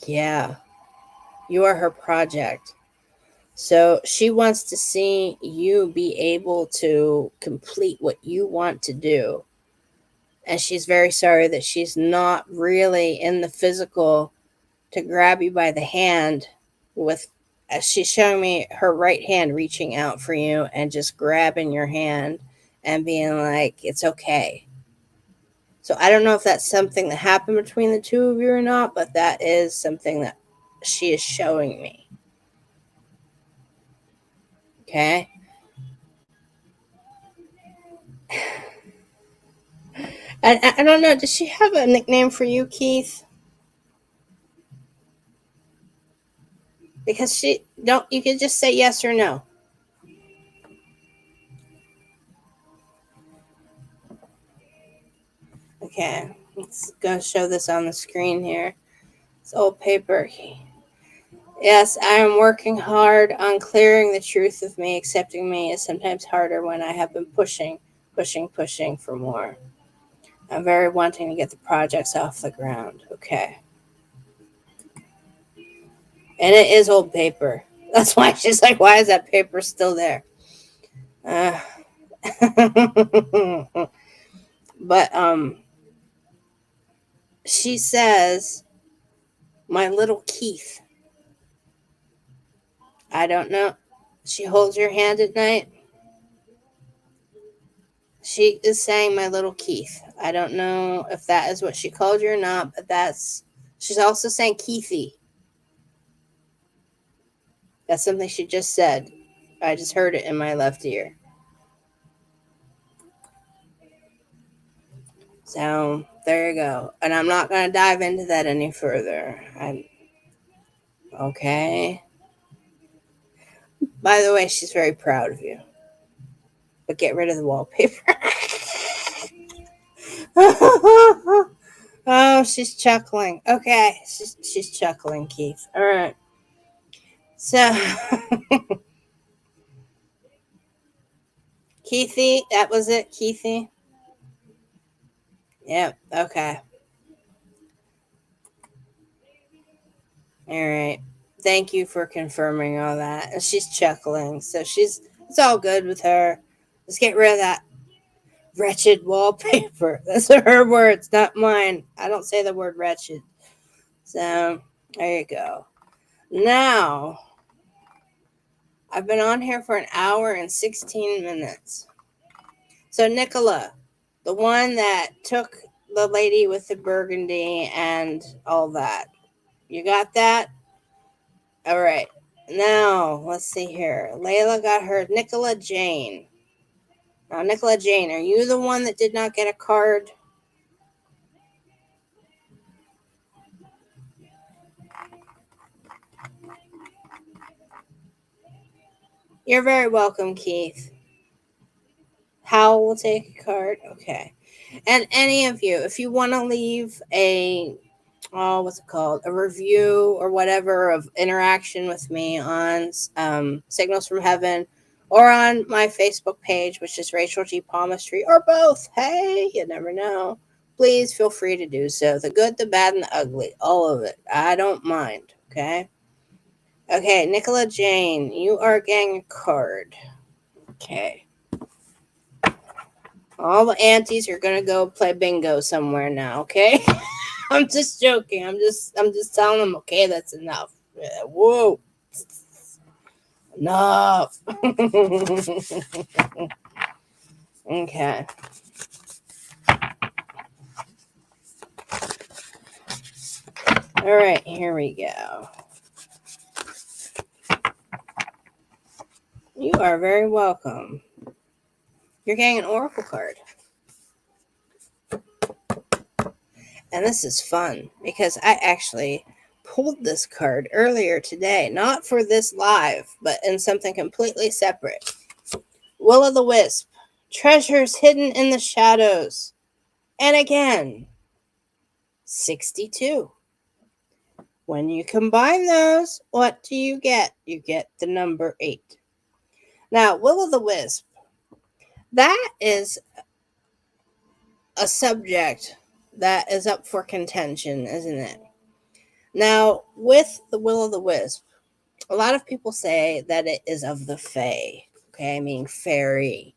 Yeah. You are her project. So she wants to see you be able to complete what you want to do. And she's very sorry that she's not really in the physical to grab you by the hand with she's showing me her right hand reaching out for you and just grabbing your hand and being like, it's okay. So I don't know if that's something that happened between the two of you or not, but that is something that she is showing me. Okay? And I don't know, does she have a nickname for you, Keith? Because you can just say yes or no. Okay, let's go show this on the screen here. It's old paper. Yes, I am working hard on clearing the truth of me. Accepting me is sometimes harder when I have been pushing for more. I'm very wanting to get the projects off the ground. Okay. And it is old paper. That's why she's like, why is that paper still there? But she says, my little Keith. I don't know. She holds your hand at night. She is saying my little Keith. I don't know if that is what she called you or not, but she's also saying Keithy. That's something she just said. I just heard it in my left ear. So there you go. And I'm not going to dive into that any further. Okay. By the way, she's very proud of you. But get rid of the wallpaper. Oh, she's chuckling. Okay, she's chuckling, Keith. All right. So, Keithy, that was it, Keithy? Yep, okay. All right. Thank you for confirming all that. And she's chuckling, so it's all good with her. Let's get rid of that wretched wallpaper. Those are her words, not mine. I don't say the word wretched. So, there you go. Now, I've been on here for an hour and 16 minutes. So, Nicola, the one that took the lady with the burgundy and all that, you got that? All right. Now, let's see here. Layla got her Nicola Jane. Now, Nicola Jane, are you the one that did not get a card? You're very welcome, Keith. Howell will take a card. Okay. And any of you, if you want to leave a what's it called? A review or whatever of interaction with me on Signals from Heaven or on my Facebook page, which is Rachel G. Palmistry, or both. Hey, you never know. Please feel free to do so. The good, the bad, and the ugly. All of it. I don't mind. Okay? Okay, Nicola Jane, you are getting a card. Okay. All the aunties are gonna go play bingo somewhere now, okay? I'm just joking. I'm just telling them, okay, that's enough. Whoa. Enough. Okay. All right, here we go. You are very welcome. You're getting an oracle card. And this is fun because I actually pulled this card earlier today, not for this live, but in something completely separate. Will o' the Wisp, treasures hidden in the shadows. And again, 62. When you combine those, what do you get? You get the number 8. Now, Will o' the Wisp, that is a subject that is up for contention, isn't it? Now, with the Will o' the Wisp, a lot of people say that it is of the Fae, okay, meaning fairy.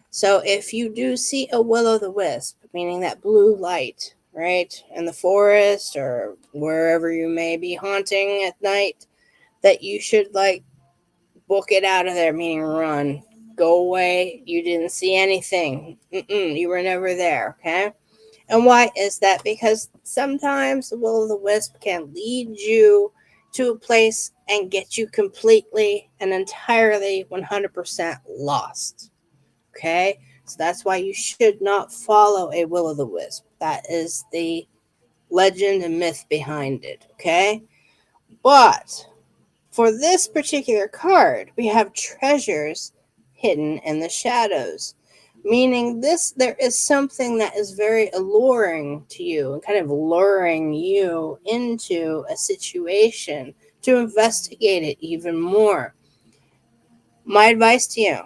So if you do see a Will o' the Wisp, meaning that blue light, right, in the forest or wherever you may be haunting at night, that you should like book it out of there, meaning run, go away. You didn't see anything. You were never there, okay? And why is that? Because sometimes the Will o' the Wisp can lead you to a place and get you completely and entirely 100% lost. Okay? So that's why you should not follow a Will o' the Wisp. That is the legend and myth behind it. Okay? But for this particular card, we have treasures hidden in the shadows. Meaning there is something that is very alluring to you and kind of luring you into a situation to investigate it even more. My advice to you,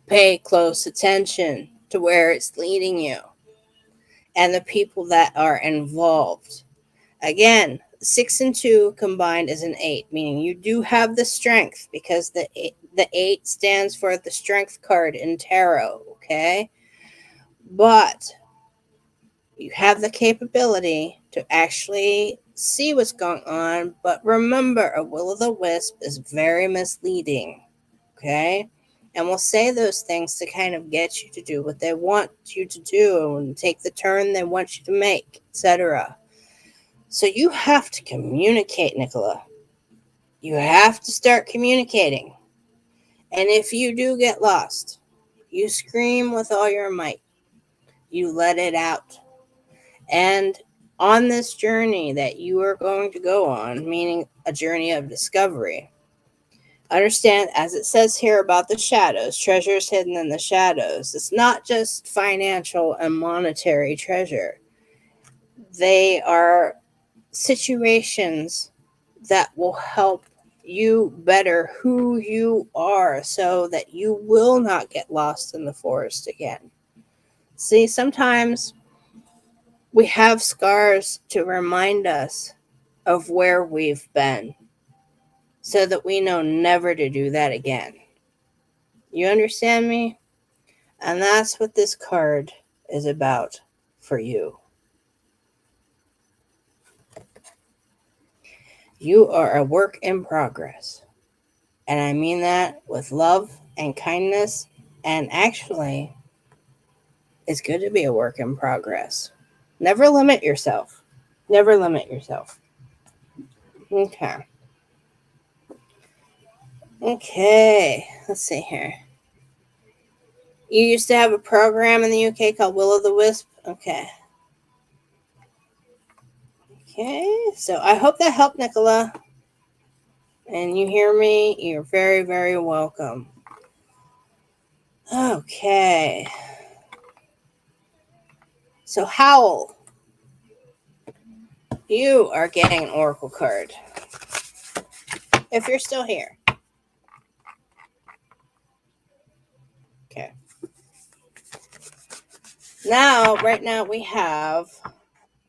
pay close attention to where it's leading you and the people that are involved. Again, 6 and 2 combined is an 8, meaning you do have the strength because the 8 stands for the strength card in tarot, okay? But you have the capability to actually see what's going on. But remember, a Will o' the Wisp is very misleading, okay? And will say those things to kind of get you to do what they want you to do and take the turn they want you to make, etc. So you have to communicate, Nicola. You have to start communicating. And if you do get lost, you scream with all your might. You let it out. And on this journey that you are going to go on, meaning a journey of discovery, understand, as it says here about the shadows, treasures hidden in the shadows, it's not just financial and monetary treasure. They are situations that will help you better who you are so that you will not get lost in the forest again. See, sometimes we have scars to remind us of where we've been so that we know never to do that again. You understand me? And that's what this card is about for you. You are a work in progress. And I mean that with love and kindness. And actually, it's good to be a work in progress. Never limit yourself. Never limit yourself. Okay. Okay. Let's see here. You used to have a program in the UK called Will o' the Wisp. Okay. Okay. So I hope that helped, Nicola. And you hear me, you're very, very welcome. Okay. So Howl, you are getting an oracle card. If you're still here. Okay. Now, right now we have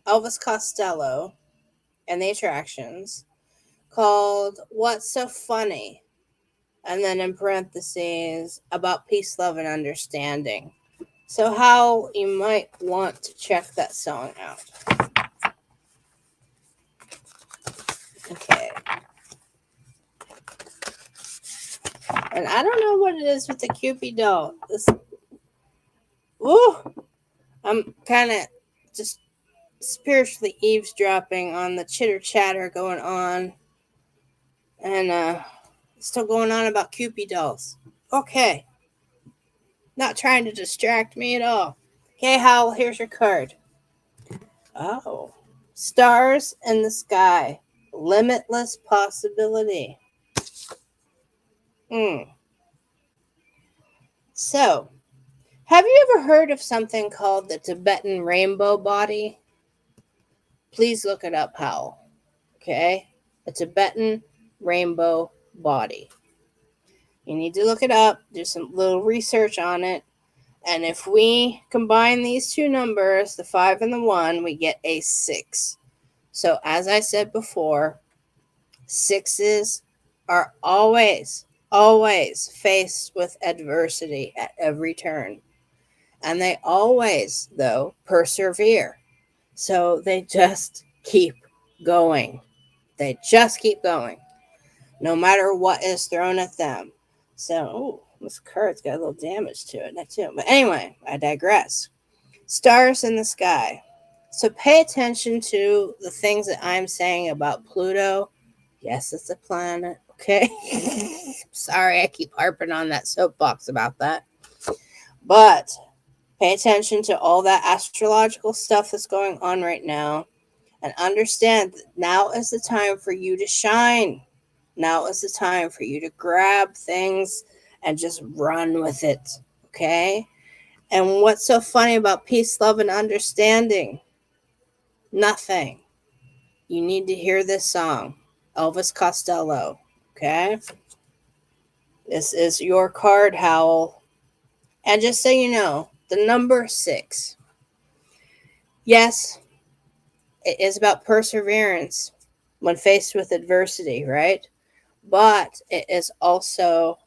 Elvis Costello and the attractions called What's So Funny? And then in parentheses, about peace, love, and understanding. So how you might want to check that song out. Okay. And I don't know what it is with the Cupid doll. Woo! I'm kind of just spiritually eavesdropping on the chitter chatter going on. And still going on about Cupid dolls. Okay. Not trying to distract me at all. Okay, Howell, here's your card. Oh. Stars in the sky. Limitless possibility. So, have you ever heard of something called the Tibetan rainbow body? Please look it up, Howell. Okay? The Tibetan rainbow body. You need to look it up, do some little research on it. And if we combine these two numbers, the 5 and the 1, we get a 6. So, as I said before, 6s are always faced with adversity at every turn. And they always, though, persevere. So they just keep going. They just keep going, no matter what is thrown at them. So, this card's got a little damage to it, too. But anyway, I digress. Stars in the sky. So pay attention to the things that I'm saying about Pluto. Yes, it's a planet. Okay. Sorry, I keep harping on that soapbox about that. But pay attention to all that astrological stuff that's going on right now. And understand that now is the time for you to shine. Now is the time for you to grab things and just run with it. Okay? And what's so funny about peace, love, and understanding? Nothing. You need to hear this song, Elvis Costello. Okay? This is your card, Howell. And just so you know, the number 6. Yes, it is about perseverance when faced with adversity, right? But it is also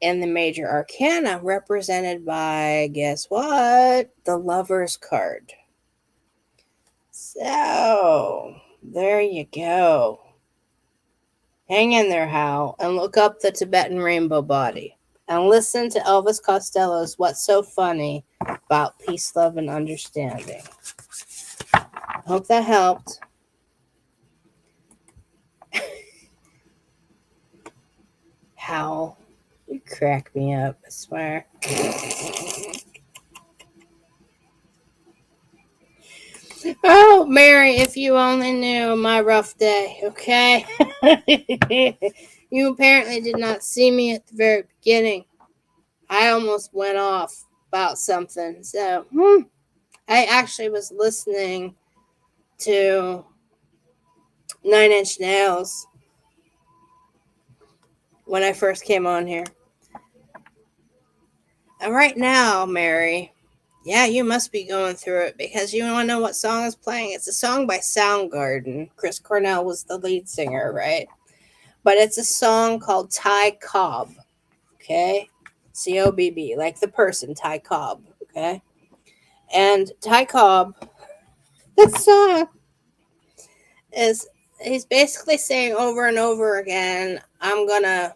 in the major arcana represented by, guess what? The Lover's card. So, there you go. Hang in there, Hal, and look up the Tibetan rainbow body. And listen to Elvis Costello's What's So Funny About Peace, Love, and Understanding. Hope that helped. Hal, you crack me up, I swear. Oh, Mary, if you only knew my rough day, okay? You apparently did not see me at the very beginning. I almost went off about something. So, I actually was listening to 9 Inch Nails when I first came on here. And right now, Mary, yeah, you must be going through it because you want to know what song is playing. It's a song by Soundgarden. Chris Cornell was the lead singer, right? But it's a song called Ty Cobb, okay? Cobb, like the person, Ty Cobb, okay? And Ty Cobb, this song is, he's basically saying over and over again, I'm gonna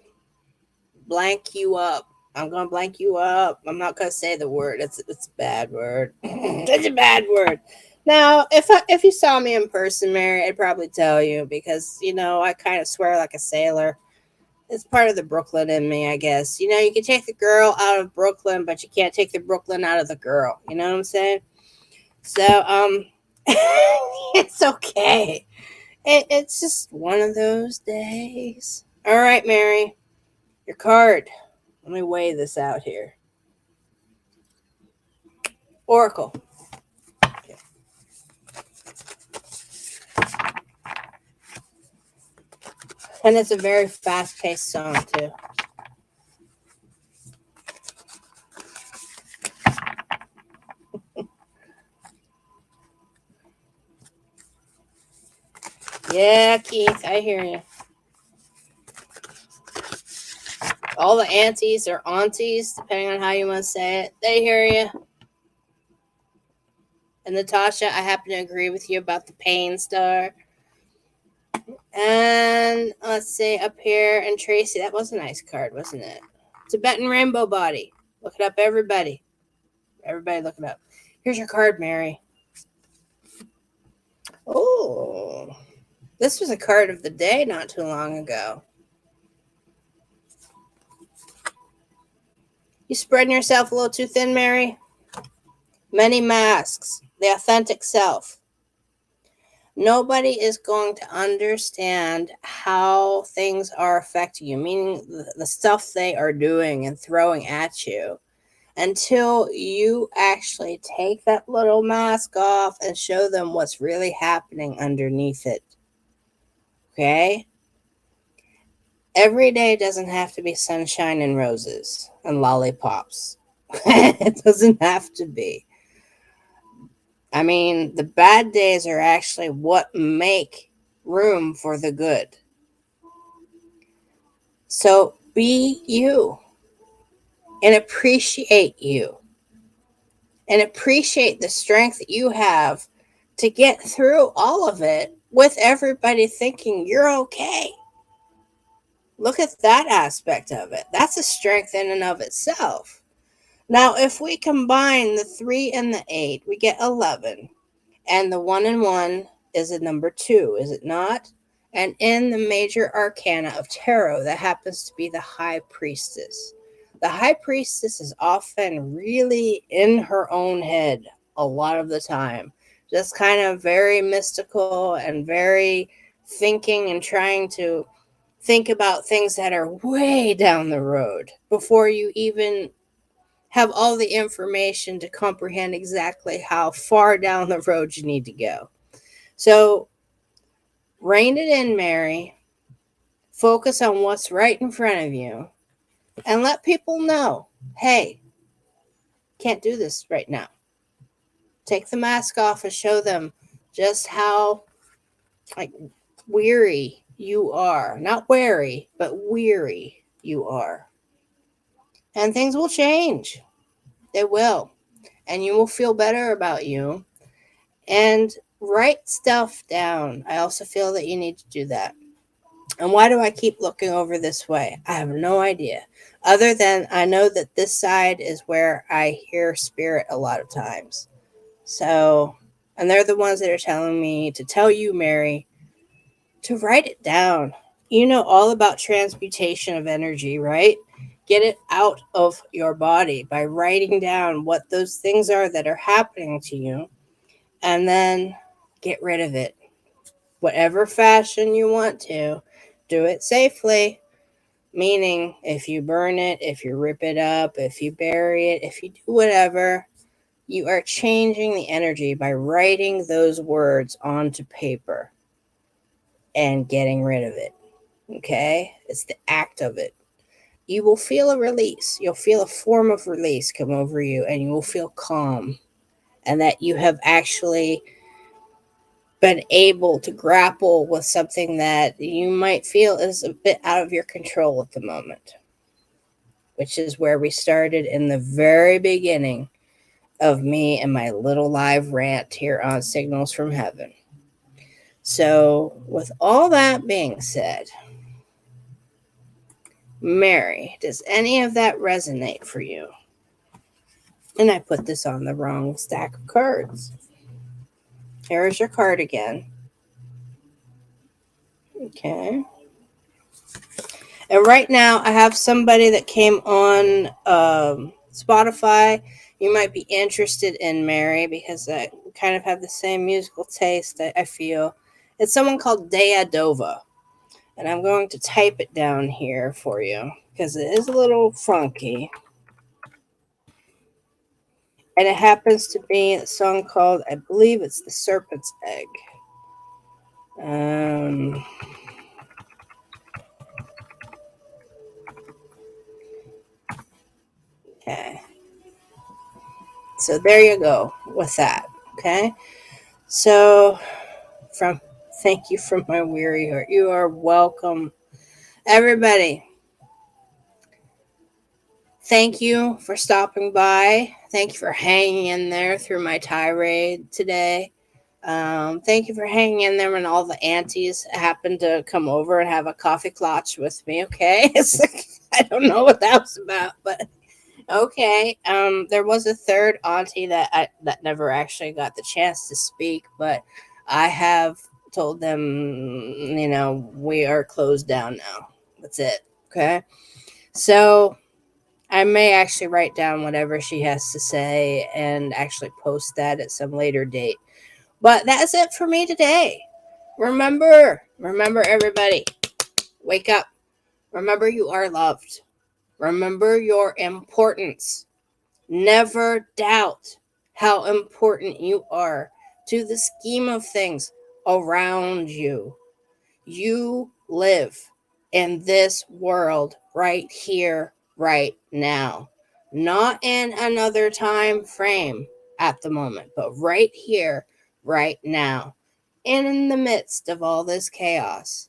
blank you up. I'm gonna blank you up. I'm not gonna say the word. It's a bad word. It's a bad word. Now, if you saw me in person, Mary, I'd probably tell you because I kind of swear like a sailor. It's part of the Brooklyn in me, I guess. You can take the girl out of Brooklyn, but you can't take the Brooklyn out of the girl. You know what I'm saying? So, it's okay. It's just one of those days. All right, Mary, your card. Let me weigh this out here. Oracle. Okay. And it's a very fast-paced song, too. Yeah, Keith, I hear you. All the aunties or aunties, depending on how you want to say it, they hear you. And Natasha, I happen to agree with you about the pain star. And let's see, up here, and Tracy, that was a nice card, wasn't it? Tibetan rainbow body. Look it up, everybody. Everybody look it up. Here's your card, Mary. Oh, this was a card of the day not too long ago. You spreading yourself a little too thin, Mary? Many masks. The authentic self. Nobody is going to understand how things are affecting you, meaning the stuff they are doing and throwing at you, until you actually take that little mask off and show them what's really happening underneath it. Okay? Every day doesn't have to be sunshine and roses and lollipops. It doesn't have to be. I mean, the bad days are actually what make room for the good. So be you and appreciate you and appreciate the strength that you have to get through all of it with everybody thinking you're okay. Look at that aspect of it. That's a strength in and of itself. Now, if we combine the 3 and the 8, we get 11. And the 1 and 1 is a number 2, is it not? And in the major arcana of tarot, that happens to be the High Priestess. The High Priestess is often really in her own head a lot of the time. Just kind of very mystical and very thinking and trying to think about things that are way down the road before you even have all the information to comprehend exactly how far down the road you need to go. So, rein it in, Mary. Focus on what's right in front of you and let people know, hey, can't do this right now. Take the mask off and show them just how weary you are. Not wary, but weary you are. And things will change. They will. And you will feel better about you. And write stuff down. I also feel that you need to do that. And why do I keep looking over this way? I have no idea. Other than I know that this side is where I hear spirit a lot of times. So, and they're the ones that are telling me to tell you, Mary, to write it down. You know all about transmutation of energy, right? Get it out of your body by writing down what those things are that are happening to you, and then get rid of it. Whatever fashion you want to, do it safely. Meaning, if you burn it, if you rip it up, if you bury it, if you do whatever, you are changing the energy by writing those words onto paper and getting rid of it. Okay? It's the act of it. You will feel a release. You'll feel a form of release come over you, and you will feel calm, and that you have actually been able to grapple with something that you might feel is a bit out of your control at the moment, which is where we started in the very beginning of me and my little live rant here on Signals from Heaven. So, with all that being said, Mary, does any of that resonate for you? And I put this on the wrong stack of cards. Here's your card again. Okay. And right now, I have somebody that came on Spotify. You might be interested in Mary because I kind of have the same musical taste, I feel. It's someone called Dea Dova. And I'm going to type it down here for you because it is a little funky. And it happens to be a song called, I believe it's The Serpent's Egg. Okay. So there you go with that. Okay. So thank you from my weary heart. You are welcome. Everybody, thank you for stopping by. Thank you for hanging in there through my tirade today. Thank you for hanging in there when all the aunties happened to come over and have a coffee clutch with me. Okay. I don't know what that was about, but okay. There was a third auntie that never actually got the chance to speak, but I have told them, we are closed down now. That's it. Okay. So I may actually write down whatever she has to say and actually post that at some later date. But that's it for me today. Remember everybody, wake up. Remember you are loved. Remember your importance. Never doubt how important you are to the scheme of things around you. You live in this world right here, right now. Not in another time frame at the moment, but right here, right now. And in the midst of all this chaos.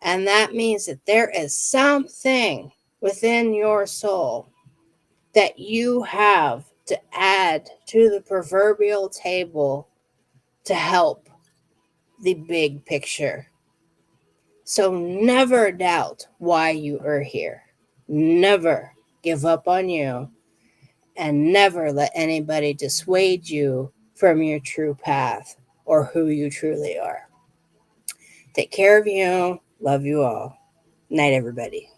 And that means that there is something within your soul that you have to add to the proverbial table to help the big picture. So never doubt why you are here. Never give up on you, and never let anybody dissuade you from your true path or who you truly are. Take care of you. Love you all. Night, everybody.